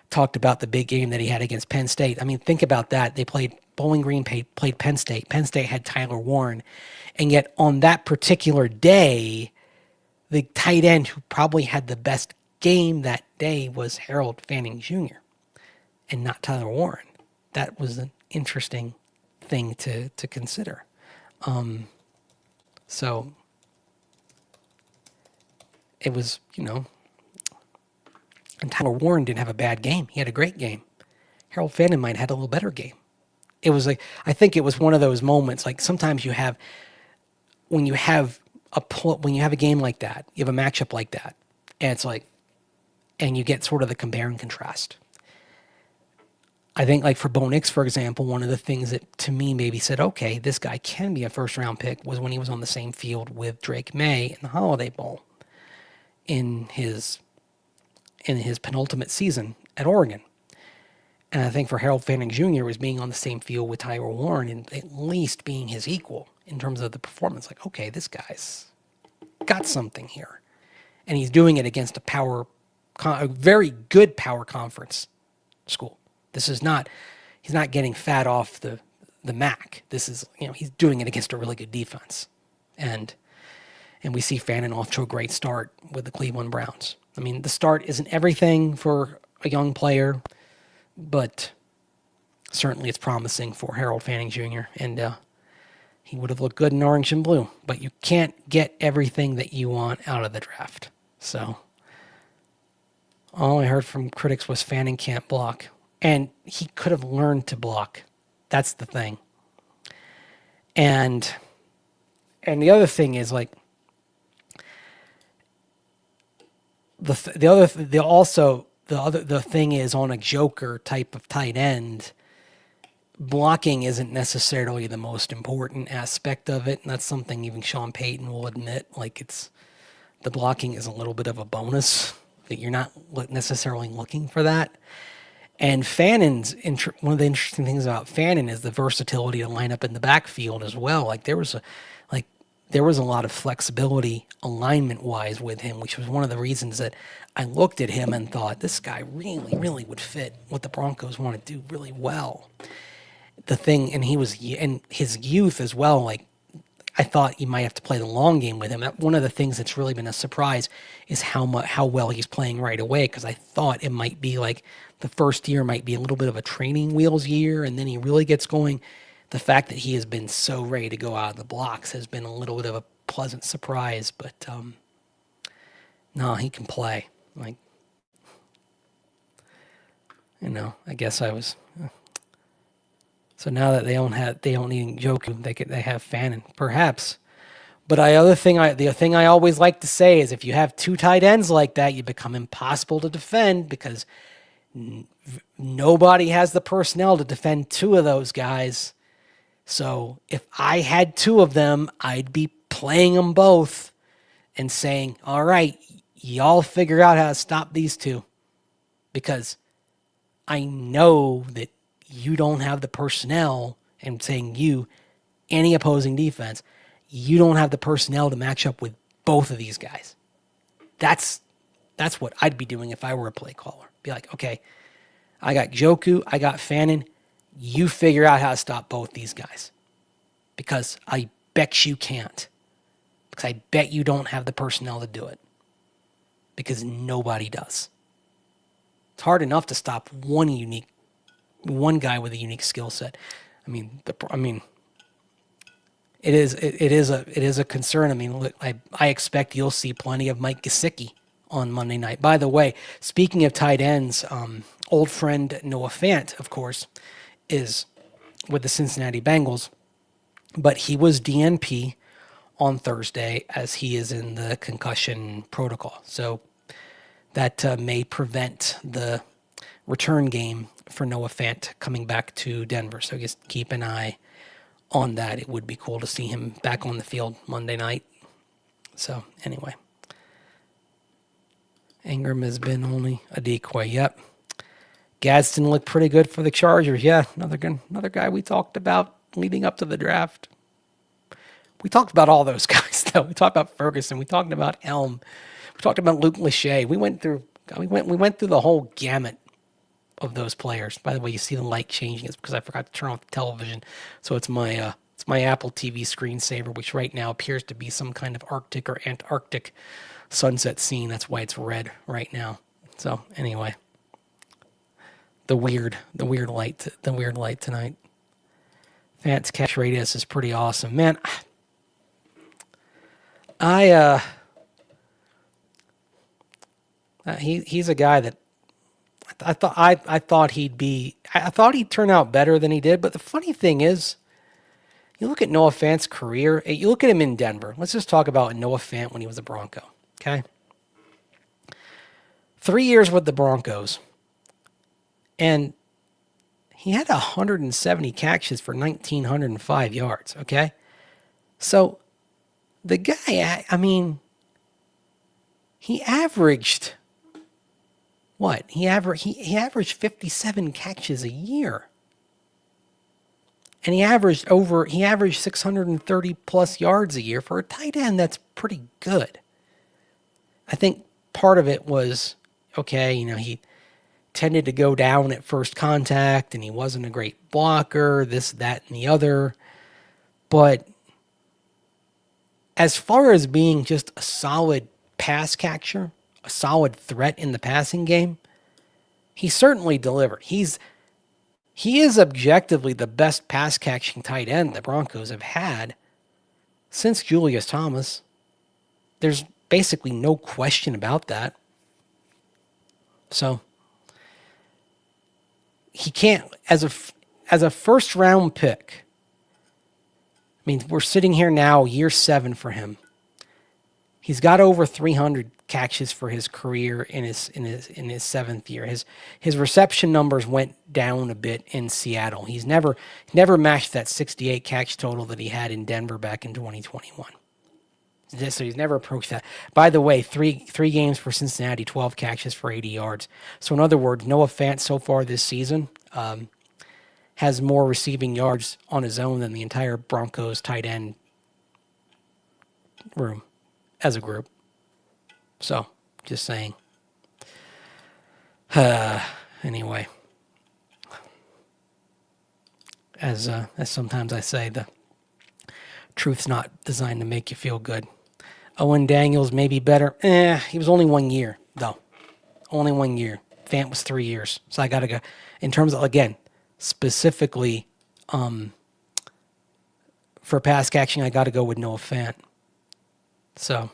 Talked about the big game that he had against Penn State. I mean, think about that. They played Bowling Green, played Penn State. Penn State had Tyler Warren. And yet on that particular day, the tight end who probably had the best game that day was Harold Fanning Jr. and not Tyler Warren. That was an interesting thing to consider. So it was, and Tyler Warren didn't have a bad game. He had a great game. Harold Fannin might have had a little better game. It was like, I think it was one of those moments, like sometimes you have, when you have a game like that, you have a matchup like that, and it's like, and you get sort of the compare and contrast. I think like for Bo Nix, for example, one of the things that to me maybe said, okay, this guy can be a first round pick was when he was on the same field with Drake May in the Holiday Bowl in his penultimate season at Oregon. And I think for Harold Fanning Jr. was being on the same field with Tyler Warren and at least being his equal in terms of the performance. Like, okay, this guy's got something here. And he's doing it against a very good power conference school. This is not, he's not getting fat off the MAC. This is, he's doing it against a really good defense. And we see Fannin off to a great start with the Cleveland Browns. I mean, the start isn't everything for a young player, but certainly it's promising for Harold Fanning Jr. And he would have looked good in orange and blue, but you can't get everything that you want out of the draft. So all I heard from critics was Fanning can't block. And he could have learned to block. That's the thing. And the other thing is like the thing is on a joker type of tight end, blocking isn't necessarily the most important aspect of it, and that's something even Sean Payton will admit. Like the blocking is a little bit of a bonus that you're not necessarily looking for that. And Fannin's one of the interesting things about Fannin is the versatility to line up in the backfield as well. Like there was a lot of flexibility alignment wise with him, which was one of the reasons that I looked at him and thought this guy really, really would fit what the Broncos want to do really well. And his youth as well. Like I thought you might have to play the long game with him. One of the things that's really been a surprise is how well he's playing right away. Because I thought it might be like the first year might be a little bit of a training wheels year, and then he really gets going. The fact that he has been so ready to go out of the blocks has been a little bit of a pleasant surprise. But no, he can play. Like, I guess I was. So now that they don't need Njoku, they have Fannin, perhaps. But the thing I always like to say is if you have two tight ends like that, you become impossible to defend because nobody has the personnel to defend two of those guys. So if I had two of them, I'd be playing them both and saying, all right, y'all figure out how to stop these two. Because I know that you don't have the personnel, and saying any opposing defense, you don't have the personnel to match up with both of these guys. That's what I'd be doing if I were a play caller. Be like, okay, I got Njoku, I got Fannin. You figure out how to stop both these guys. Because I bet you can't. Because I bet you don't have the personnel to do it. Because nobody does. It's hard enough to stop one guy with a unique skill set. It is a concern. I mean, look, I expect you'll see plenty of Mike Gesicki on Monday night. By the way, speaking of tight ends, old friend Noah Fant, of course, is with the Cincinnati Bengals. but he was DNP on Thursday as he is in the concussion protocol. So that may prevent the return game for Noah Fant coming back to Denver. So just keep an eye on that. It would be cool to see him back on the field Monday night. So anyway, Ingram has been only a decoy. Yep. Gadsden looked pretty good for the Chargers. Yeah, another guy we talked about leading up to the draft. We talked about all those guys, though. We talked about Ferguson. We talked about Elm. We talked about Luke Lachey. We went through the whole gamut of those players. By the way, you see the light changing. It's because I forgot to turn off the television. So it's my Apple TV screensaver, which right now appears to be some kind of Arctic or Antarctic sunset scene. That's why it's red right now. So anyway, the weird light tonight. Fant's catch radius is pretty awesome, man. He's a guy that I thought he'd turn out better than he did. But the funny thing is, you look at Noah Fant's career. You look at him in Denver. Let's just talk about Noah Fant when he was a Bronco. Okay, 3 years with the Broncos, and he had 170 catches for 1,905 yards. Okay, so the guy, I mean, he averaged what? He averaged 57 catches a year. And he averaged 630 plus yards a year for a tight end. That's pretty good. I think part of it was, okay, he tended to go down at first contact and he wasn't a great blocker, this, that, and the other. But as far as being just a solid pass catcher, a solid threat in the passing game, he certainly delivered. He is objectively the best pass catching tight end the Broncos have had since Julius Thomas. There's basically no question about that. So he can't, as a first round pick. I mean, we're sitting here now, year 7 for him. He's got over 300 catches for his career in his 7th year. His reception numbers went down a bit in Seattle. He's never matched that 68 catch total that he had in Denver back in 2021. So he's never approached that. By the way, three games for Cincinnati, 12 catches for 80 yards. So in other words, Noah Fant so far this season has more receiving yards on his own than the entire Broncos tight end room as a group. So, just saying. Anyway, as sometimes I say, the truth's not designed to make you feel good. Owen Daniels may be better. He was only 1 year, though. Only 1 year. Fant was 3 years. So I got to go. In terms of, again, specifically for pass catching, I got to go with Noah Fant. So,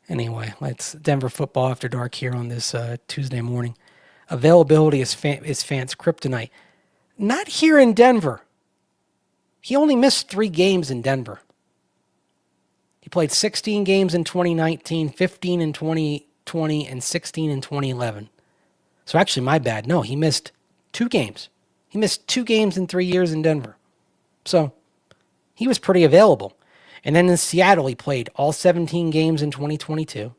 anyway, let's Denver football after dark here on this Tuesday morning. Availability is Fant's kryptonite. Not here in Denver. He only missed 3 games in Denver. He played 16 games in 2019, 15 in 2020, and 16 in 2011. So actually, my bad. No, he missed 2 games. He missed 2 games in 3 years in Denver. So he was pretty available. And then in Seattle, he played all 17 games in 2022,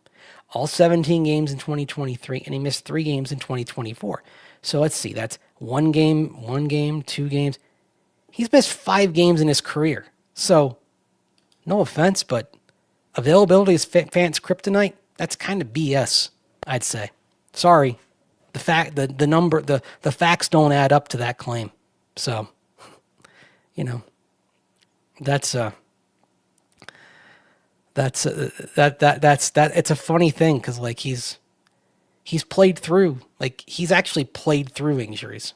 all 17 games in 2023, and he missed 3 games in 2024. So let's see, that's 1 game, 2 games. He's missed 5 games in his career. So, no offense, but availability is Fant's kryptonite. That's kind of BS, I'd say. Sorry, the facts don't add up to that claim. So, that's it's a funny thing because like he's played through, like he's actually played through injuries.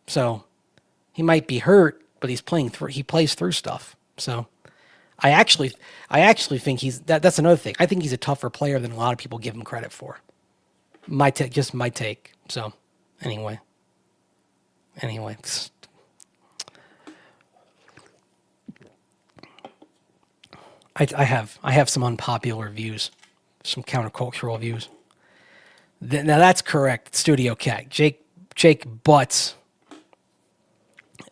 So he might be hurt, but he plays through stuff. So I actually think that's another thing. I think he's a tougher player than a lot of people give him credit for. Just my take. So anyway. I have some unpopular views, some countercultural views. Now that's correct. Studio Cat. Jake Butt's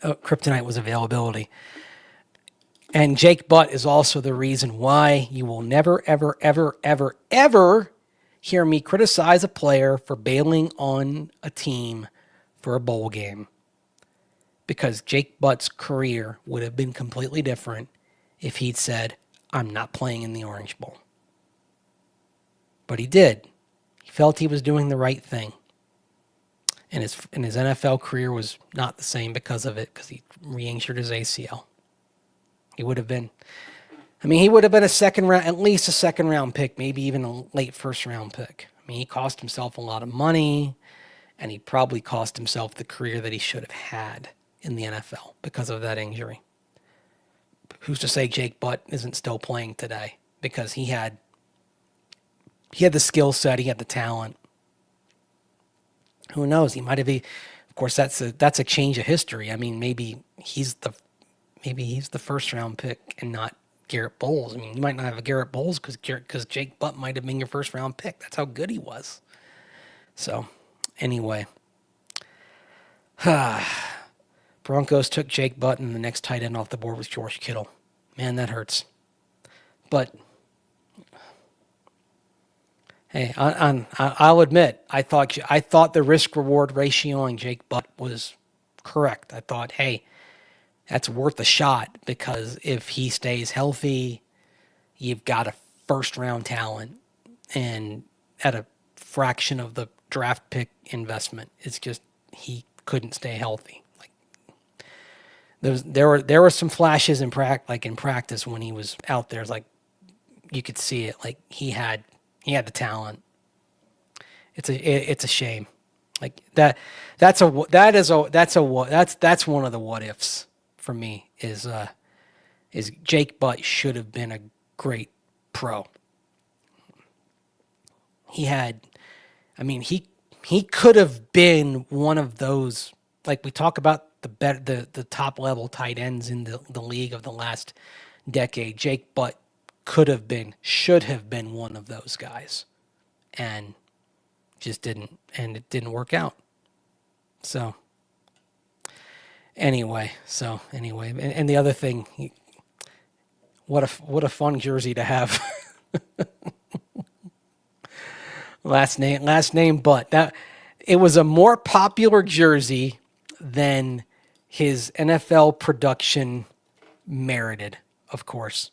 kryptonite was availability. And Jake Butt is also the reason why you will never, ever, ever, ever, ever hear me criticize a player for bailing on a team for a bowl game. Because Jake Butt's career would have been completely different if he'd said, I'm not playing in the Orange Bowl. But he did. He felt he was doing the right thing. And his NFL career was not the same because of it, because he re-injured his ACL. He would have been a second round, at least a second round pick, maybe even a late first round pick. I mean, he cost himself a lot of money, and he probably cost himself the career that he should have had in the NFL because of that injury. Who's to say Jake Butt isn't still playing today? Because he had the skill set, he had the talent. Who knows? He might have. Of course, that's a change of history. I mean, maybe he's the first round pick and not Garrett Bowles. I mean, you might not have a Garrett Bowles because Jake Butt might have been your first round pick. That's how good he was. So, anyway, Broncos took Jake Butt, and the next tight end off the board was George Kittle. Man, that hurts. But hey, I'll admit, I thought the risk-reward ratio on Jake Butt was correct. I thought, hey, that's worth a shot, because if he stays healthy, you've got a first-round talent, and at a fraction of the draft pick investment, it's just he couldn't stay healthy. Like there were some flashes in practice when he was out there. It's like you could see it. Like he had the talent. It's a shame. Like that's one of the what ifs for me is Jake Butt should have been a great pro. He could have been one of those, like we talk about the top level tight ends in the league of the last decade. Jake Butt should have been one of those guys, and just didn't, and it didn't work out. So anyway, and the other thing, what a fun jersey to have. Last name Butt. That it was a more popular jersey than his NFL production merited, of course,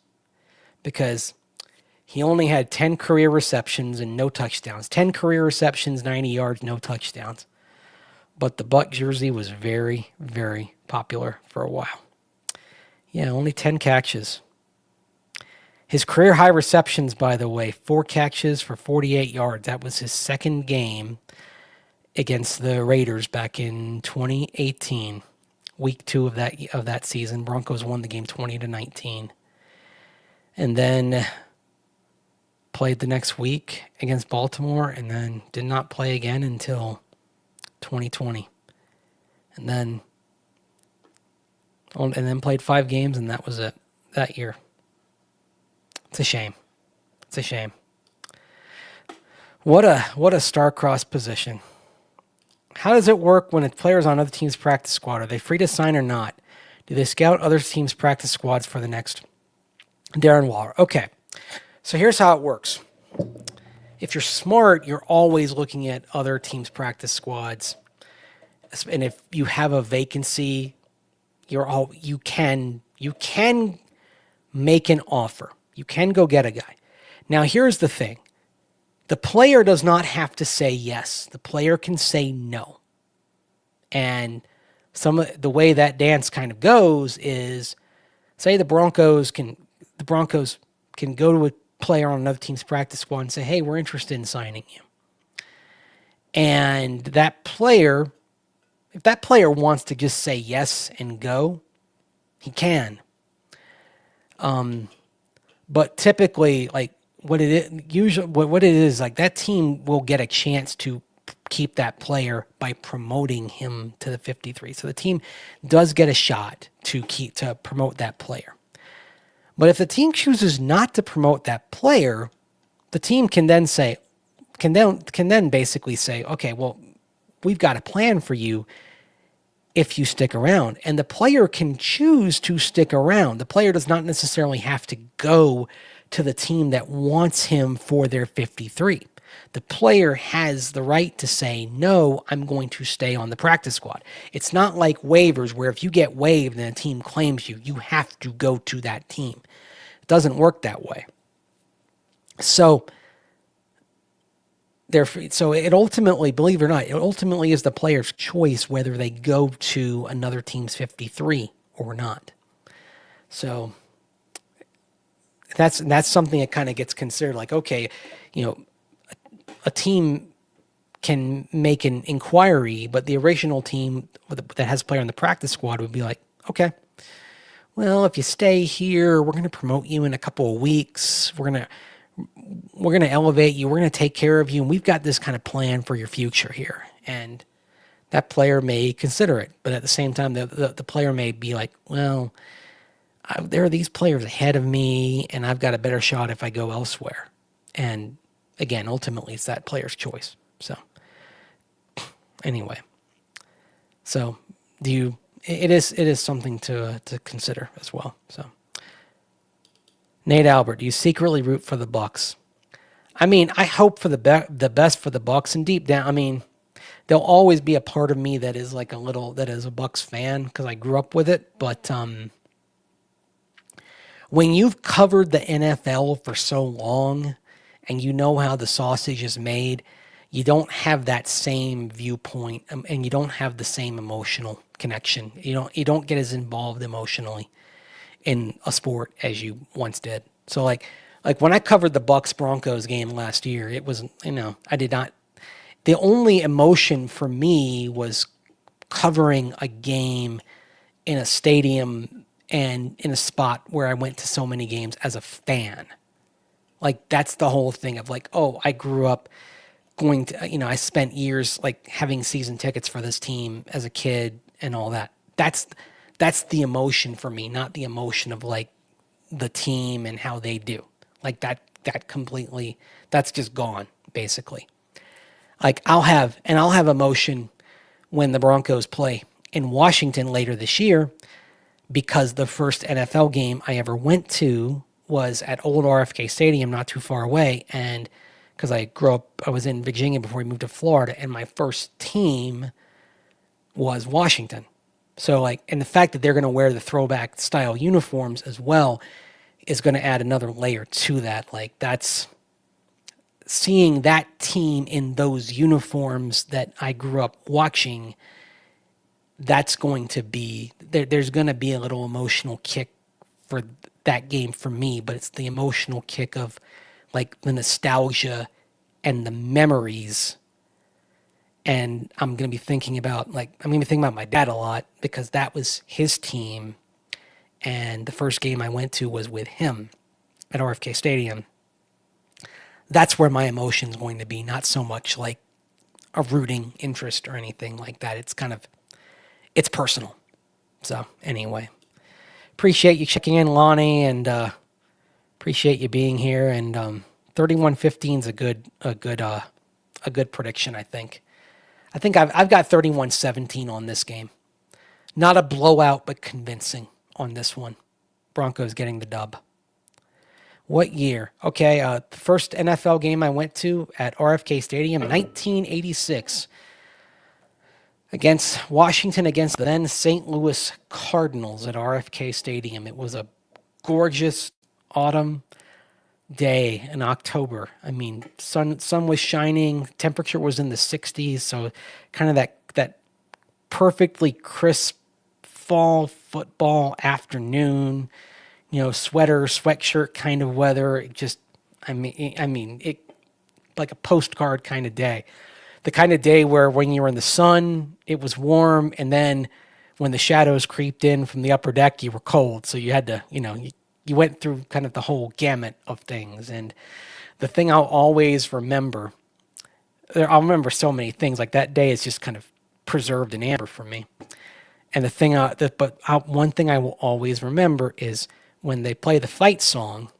because he only had 10 career receptions and no touchdowns. 10 career receptions, 90 yards, no touchdowns. But the Butt jersey was very, very popular for a while. Yeah, only 10 catches. His career high receptions, by the way, 4 catches for 48 yards. That was his second game against the Raiders back in 2018, week 2 of that season. Broncos won the game 20-19. And then played the next week against Baltimore, and then did not play again until 2020. And then played 5 games, and that was it that year. It's a shame. It's a shame. What a star-crossed position. How does it work when a player's on other teams' practice squad? Are they free to sign or not? Do they scout other teams' practice squads for the next? Darren Waller. Okay, so here's how it works. If you're smart, you're always looking at other teams' practice squads. And if you have a vacancy, you can make an offer. You can go get a guy. Now, here's the thing. The player does not have to say yes. The player can say no. And the way that dance kind of goes is, say the Broncos can go to a player on another team's practice squad and say, hey, we're interested in signing you. And that player, if that player wants to just say yes and go, he can. But typically, like what it is, like that team will get a chance to keep that player by promoting him to the 53. So the team does get a shot to promote that player. But if the team chooses not to promote that player, the team can then basically say, okay, well, we've got a plan for you if you stick around. And the player can choose to stick around. The player does not necessarily have to go to the team that wants him for their 53. The player has the right to say, no, I'm going to stay on the practice squad. It's not like waivers where if you get waived and a team claims you, you have to go to that team. It doesn't work that way. So it ultimately, believe it or not, it ultimately is the player's choice whether they go to another team's 53 or not. So that's something that kind of gets considered like, okay, a team can make an inquiry, but the original team that has a player on the practice squad would be like, okay, well, if you stay here, we're going to promote you in a couple of weeks. We're going to elevate you. We're going to take care of you. And we've got this kind of plan for your future here. And that player may consider it. But at the same time, the player may be like, well, there are these players ahead of me, and I've got a better shot if I go elsewhere. And again, ultimately, it's that player's choice. So anyway, it is something to consider as well. So Nate Albert, do you secretly root for the Bucks? I mean, I hope for the best for the Bucks, and deep down, I mean, there'll always be a part of me that is a Bucks fan because I grew up with it. But when you've covered the NFL for so long and you know how the sausage is made, you don't have that same viewpoint, and you don't have the same emotional connection. You don't get as involved emotionally in a sport as you once did. So like when I covered the Bucks Broncos game last year, it was, I did not, the only emotion for me was covering a game in a stadium and in a spot where I went to so many games as a fan. Like, that's the whole thing of like, oh, I grew up going to, I spent years like having season tickets for this team as a kid and all that. That's the emotion for me, not the emotion of like the team and how they do. Like that completely, that's just gone, basically. Like I'll have emotion when the Broncos play in Washington later this year, because the first NFL game I ever went to was at old RFK Stadium, not too far away. And because I was in Virginia before we moved to Florida, and my first team was Washington. So like, and the fact that they're going to wear the throwback style uniforms as well is going to add another layer to that. Like, that's seeing that team in those uniforms that I grew up watching. That's going to be, there's going to be a little emotional kick for that game for me, but it's the emotional kick of like the nostalgia and the memories. And I'm going to be thinking about my dad a lot because that was his team. And the first game I went to was with him at RFK Stadium. That's where my emotion is going to be, not so much like a rooting interest or anything like that. It's personal. So anyway, appreciate you checking in, Lonnie, and appreciate you being here. And 31-15 is a good prediction, I think. I think I've got 31-17 on this game. Not a blowout, but convincing on this one. Broncos getting the dub. What year? Okay, the first NFL game I went to at RFK Stadium, 1986. Against Washington, against the then St. Louis Cardinals at RFK Stadium. It was a gorgeous autumn day in October. I mean, sun was shining, temperature was in the 60s, so kind of that perfectly crisp fall football afternoon, sweatshirt kind of weather. It just, it like a postcard kind of day. The kind of day where when you were in the sun, it was warm, and then when the shadows creeped in from the upper deck, you were cold. So you had to, you went through kind of the whole gamut of things. And the thing I'll always remember, I'll remember so many things. Like that day is just kind of preserved in amber for me. And the thing, one thing I will always remember is when they play the fight song,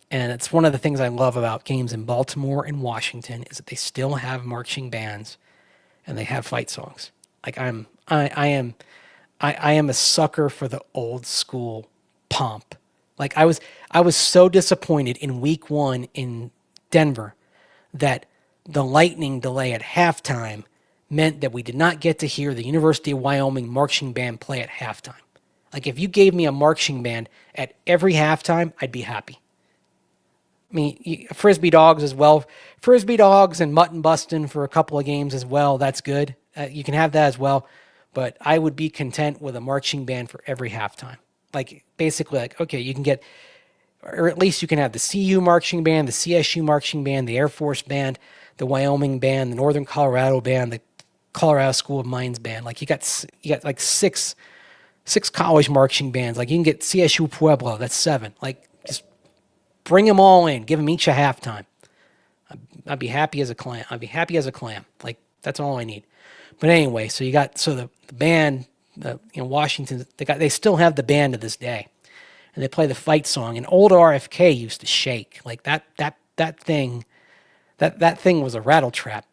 and it's one of the things I love about games in Baltimore and Washington is that they still have marching bands and they have fight songs. Like I am a sucker for the old school pomp. Like I was so disappointed in week 1 in Denver that the lightning delay at halftime meant that we did not get to hear the University of Wyoming marching band play at halftime. Like if you gave me a marching band at every halftime, I'd be happy. I mean, Frisbee Dogs as well. Frisbee Dogs and Mutton Bustin' for a couple of games as well. That's good. You can have that as well. But I would be content with a marching band for every halftime. Like, basically, like, okay, you can get, or at least you can have the CU marching band, the CSU marching band, the Air Force band, the Wyoming band, the Northern Colorado band, the Colorado School of Mines band. Like, you got like six college marching bands. Like, you can get CSU Pueblo. That's 7. Like, just bring them all in. Give them each a halftime. I'd be happy as a clam. Like, that's all I need. But anyway, so the band, Washington, they still have the band to this day, and they play the fight song. And old RFK used to shake like that thing. That thing was a rattle trap,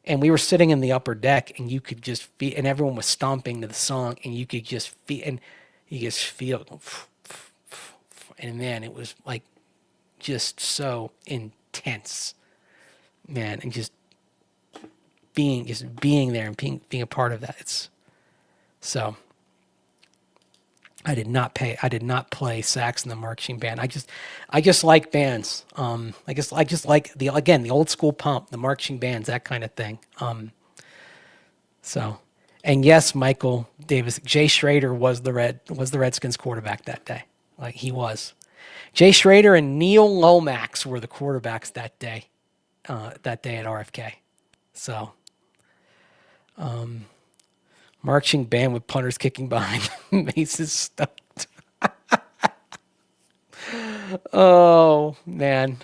and we were sitting in the upper deck, and you could just feel, and everyone was stomping to the song, and you could just feel, and you just feel, and man, it was like just so intense, man, and just being there and being a part of that. So I did not play sax in the marching band. I just like bands. I just like the old school pomp, the marching bands, that kind of thing. So, and yes, Michael Davis, Jay Schrader was the Redskins quarterback that day. Like he was. Jay Schrader and Neil Lomax were the quarterbacks that day at RFK. So, marching band with punters kicking behind Mace's stuffed. Oh man,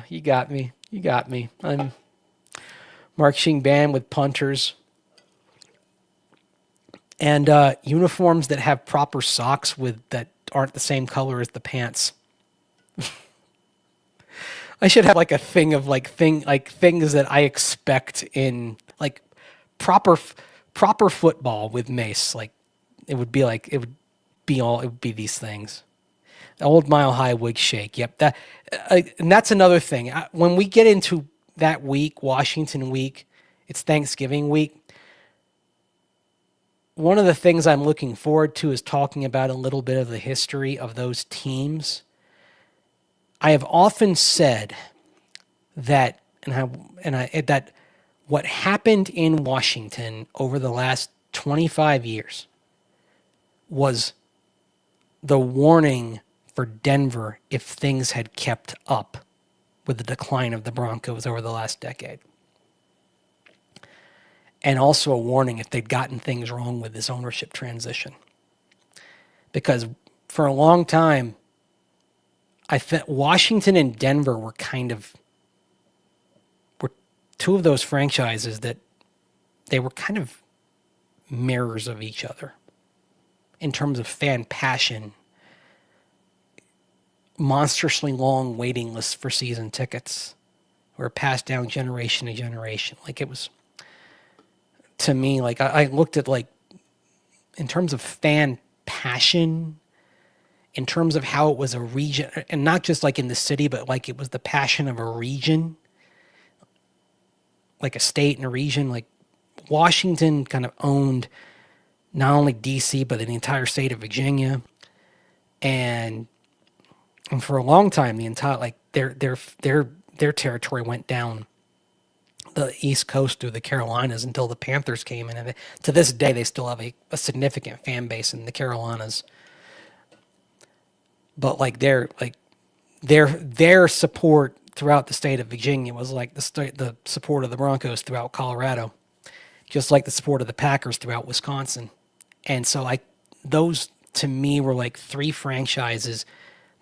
you got me. I'm marching band with punters and uniforms that have proper socks that aren't the same color as the pants. I should have like a thing of things that I expect in like proper football with Mace. Like it would be these things. The old Mile High wig shake. Yep. And that's another thing. When we get into that week, Washington week, it's Thanksgiving week. One of the things I'm looking forward to is talking about a little bit of the history of those teams. I have often said that, that what happened in Washington over the last 25 years was the warning for Denver if things had kept up with the decline of the Broncos over the last decade. And also a warning if they'd gotten things wrong with this ownership transition. Because for a long time, I think Washington and Denver were two of those franchises that they were kind of mirrors of each other in terms of fan passion. Monstrously long waiting lists for season tickets were passed down generation to generation. Like it was, to me, like I looked at like in terms of fan passion, in terms of how it was a region, and not just like in the city, but like it was the passion of a region, like a state and a region. Like Washington kind of owned not only DC, but the entire state of Virginia. And for a long time, the entire, like their territory went down the East Coast through the Carolinas until the Panthers came in. And to this day, they still have a significant fan base in the Carolinas. But like their support throughout the state of Virginia was like the support of the Broncos throughout Colorado, just like the support of the Packers throughout Wisconsin. And so those to me were like three franchises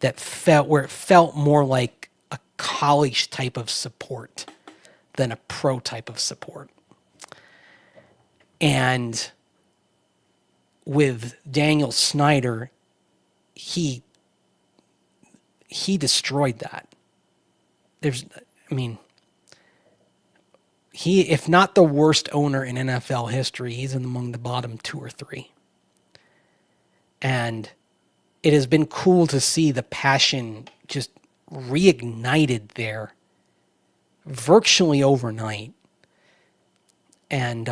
that it felt more like a college type of support than a pro type of support. And with Daniel Snyder, he he destroyed that. He, if not the worst owner in NFL history, he's among the bottom 2 or 3. And it has been cool to see the passion just reignited there virtually overnight. And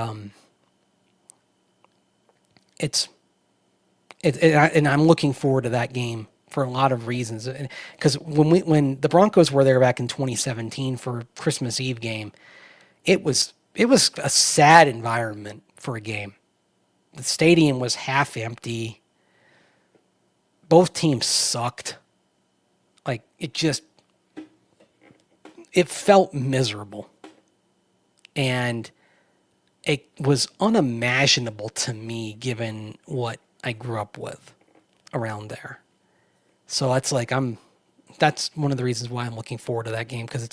and I'm looking forward to that game for a lot of reasons. Because when the Broncos were there back in 2017 for Christmas Eve game, it was a sad environment for a game. The stadium was half empty. Both teams sucked. Like, it felt miserable. And it was unimaginable to me given what I grew up with around there. So that's one of the reasons why I'm looking forward to that game, because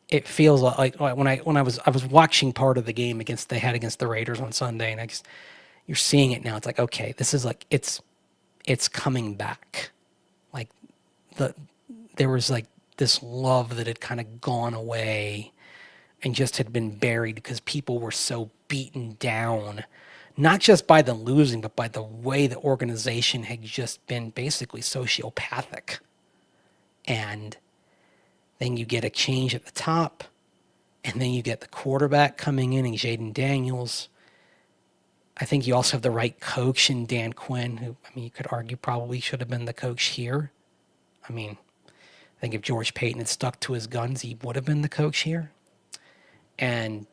it feels like when I was watching part of the game against the Raiders on Sunday, and you're seeing it now. It's like, okay, this is like it's coming back. Like there was like this love that had kind of gone away and just had been buried because people were so beaten down, not just by the losing, but by the way the organization had just been basically sociopathic. And then you get a change at the top, and then you get the quarterback coming in, and Jaden Daniels. I think you also have the right coach in Dan Quinn, who, you could argue probably should have been the coach here. I think if George Payton had stuck to his guns, he would have been the coach here. And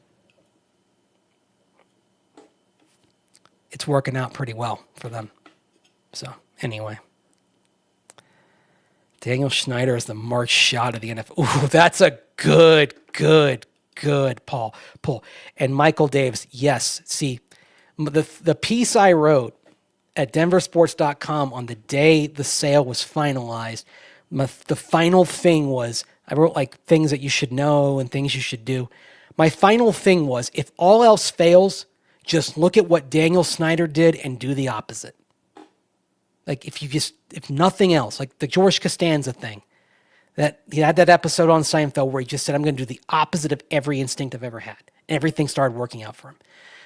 it's working out pretty well for them. So, anyway. Daniel Snyder is the March shot of the NFL. Ooh, that's a good pull. And Michael Davis, yes. See, the piece I wrote at denversports.com on the day the sale was finalized, the final thing was, I wrote like things that you should know and things you should do. My final thing was, if all else fails, just look at what Daniel Snyder did and do the opposite. Like if nothing else, like the George Costanza thing, that he had that episode on Seinfeld where he just said, I'm going to do the opposite of every instinct I've ever had. And everything started working out for him.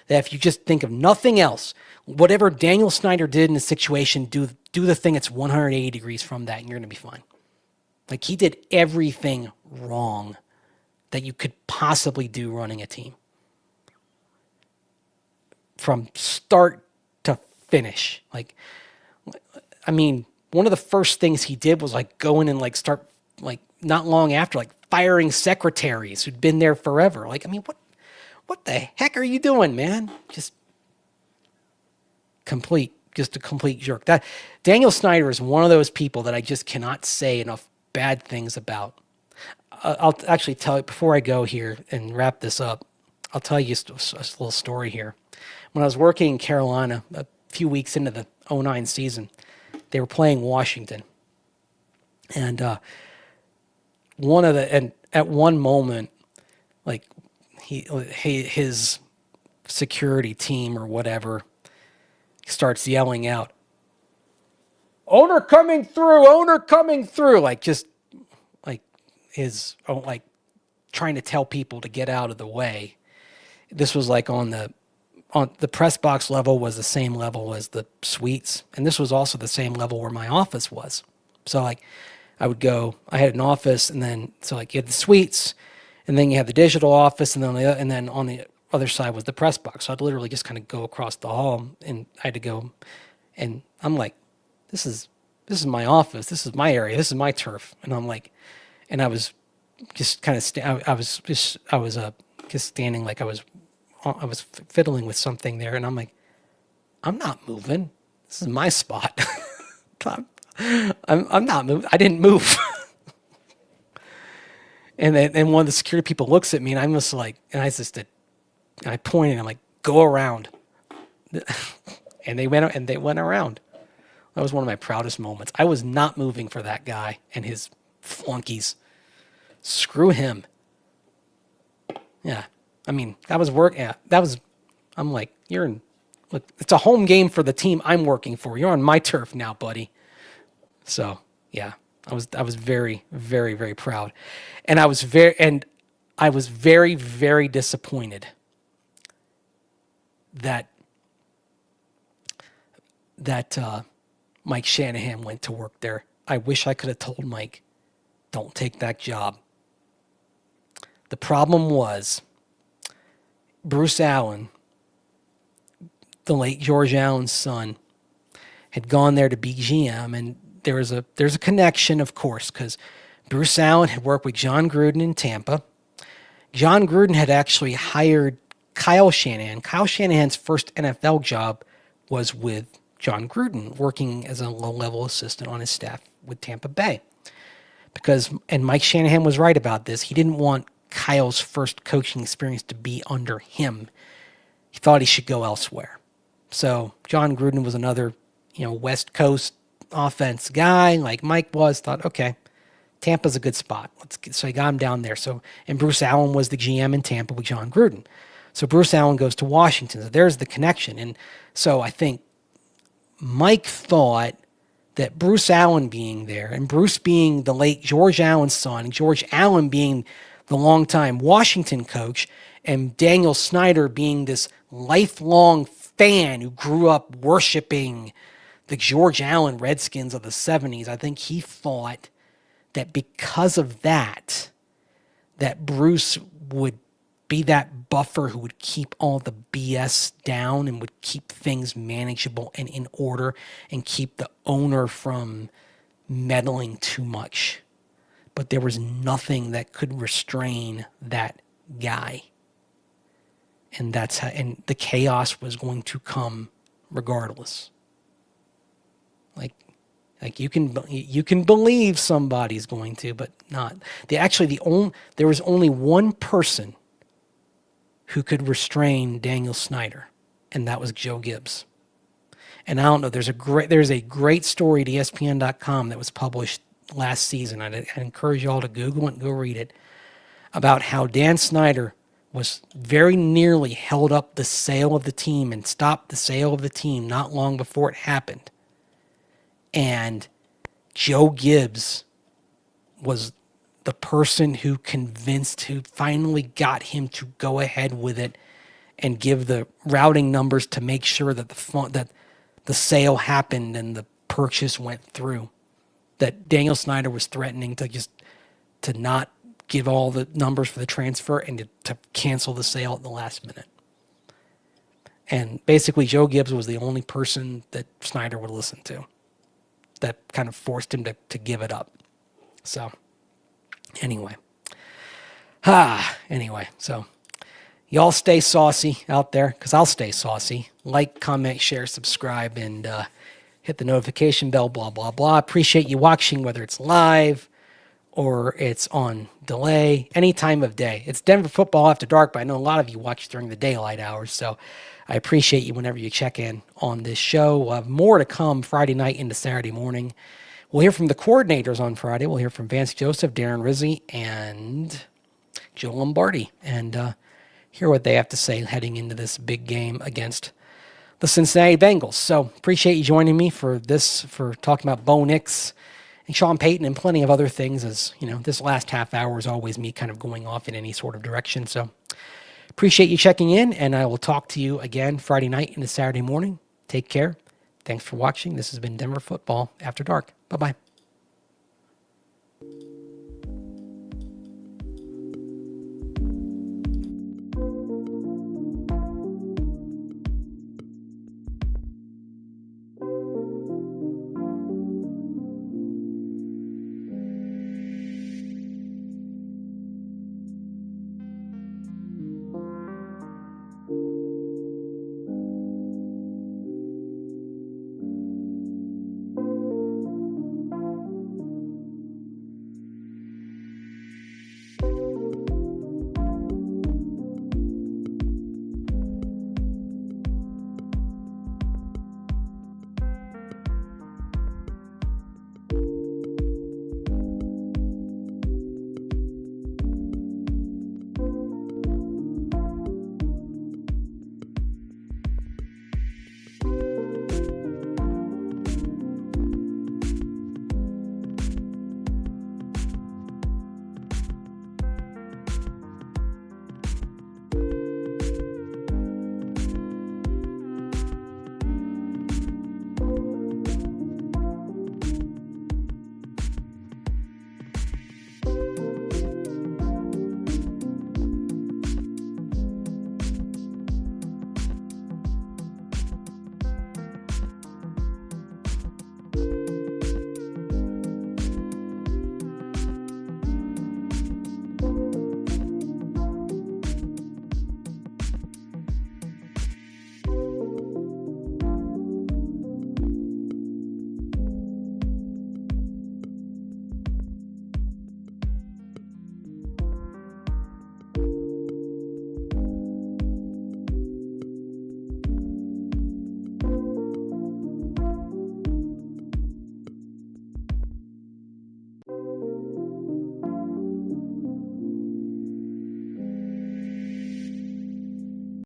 That if you just think of nothing else, whatever Daniel Snyder did in the situation, do the thing that's 180 degrees from that and you're going to be fine. Like he did everything wrong that you could possibly do running a team. From start to finish. One of the first things he did was like go in and like start like not long after like firing secretaries who'd been there forever. What the heck are you doing, man? Just a complete jerk. That Daniel Snyder is one of those people that I just cannot say enough bad things about. I'll actually tell you before I go here and wrap this up. I'll tell you a little story here. When I was working in Carolina a few weeks into the 2009 season, they were playing Washington. And at one moment, like his security team or whatever starts yelling out, owner coming through, like just like like trying to tell people to get out of the way. This was like on the press box level was the same level as the suites. And this was also the same level where my office was. So like I had an office and then, so like you had the suites and then you had the digital office and then on the other side was the press box. So I'd literally just kind of go across the hall and I had to go and I'm like, this is my office. This is my area. This is my turf. And I'm like, and I was just kind of, I was just standing like I was fiddling with something there, and I'm like, I'm not moving. This is my spot. I'm not moving. I didn't move. and one of the security people looks at me, and I'm just like, and I pointed, I'm like, go around. and they went around. That was one of my proudest moments. I was not moving for that guy and his flunkies. Screw him. Yeah. That was work. Yeah, I'm like, look, it's a home game for the team I'm working for. You're on my turf now, buddy. So, yeah, I was very, very, very proud. And I was very, very disappointed that Mike Shanahan went to work there. I wish I could have told Mike, don't take that job. The problem was Bruce Allen, the late George Allen's son, had gone there to be GM, and there's a connection, of course, because Bruce Allen had worked with John Gruden in Tampa. John Gruden had actually hired Kyle Shanahan. Kyle Shanahan's first NFL job was with John Gruden, working as a low-level assistant on his staff with Tampa Bay. And Mike Shanahan was right about this, he didn't want Kyle's first coaching experience to be under him. He thought he should go elsewhere. So John Gruden was another, West Coast offense guy like Mike was, thought, okay, Tampa's a good spot. So he got him down there. And Bruce Allen was the GM in Tampa with John Gruden. So Bruce Allen goes to Washington. So there's the connection. And so I think Mike thought that Bruce Allen being there, and Bruce being the late George Allen's son, and George Allen being the longtime Washington coach, and Daniel Snyder being this lifelong fan who grew up worshiping the George Allen Redskins of the 70s, I think he thought that because of that Bruce would be that buffer who would keep all the BS down and would keep things manageable and in order and keep the owner from meddling too much. But there was nothing that could restrain that guy. And and the chaos was going to come regardless. Like you can believe somebody's going to, but not. There was only one person who could restrain Daniel Snyder, and that was Joe Gibbs. And I don't know, there's a great story at ESPN.com that was published last season. I'd encourage you all to Google it and go read it, about how Dan Snyder was very nearly held up the sale of the team and stopped the sale of the team not long before it happened. And Joe Gibbs was the person who finally got him to go ahead with it and give the routing numbers to make sure that the sale happened and the purchase went through. That Daniel Snyder was threatening to not give all the numbers for the transfer and to cancel the sale at the last minute. And basically Joe Gibbs was the only person that Snyder would listen to that kind of forced him to give it up. So anyway, so y'all stay saucy out there, because I'll stay saucy. Like, comment, share, subscribe, and hit the notification bell, blah, blah, blah. Appreciate you watching, whether it's live or it's on delay, any time of day. It's Denver Football After Dark, but I know a lot of you watch during the daylight hours, so I appreciate you whenever you check in on this show. We'll have more to come Friday night into Saturday morning. We'll hear from the coordinators on Friday. We'll hear from Vance Joseph, Darren Rizzi, and Joe Lombardi, and hear what they have to say heading into this big game against the Cincinnati Bengals. So appreciate you joining me for talking about Bo Nix and Sean Payton and plenty of other things. As you know, this last half hour is always me kind of going off in any sort of direction. So appreciate you checking in, and I will talk to you again Friday night into Saturday morning. Take care. Thanks for watching. This has been Denver Football After Dark. Bye-bye.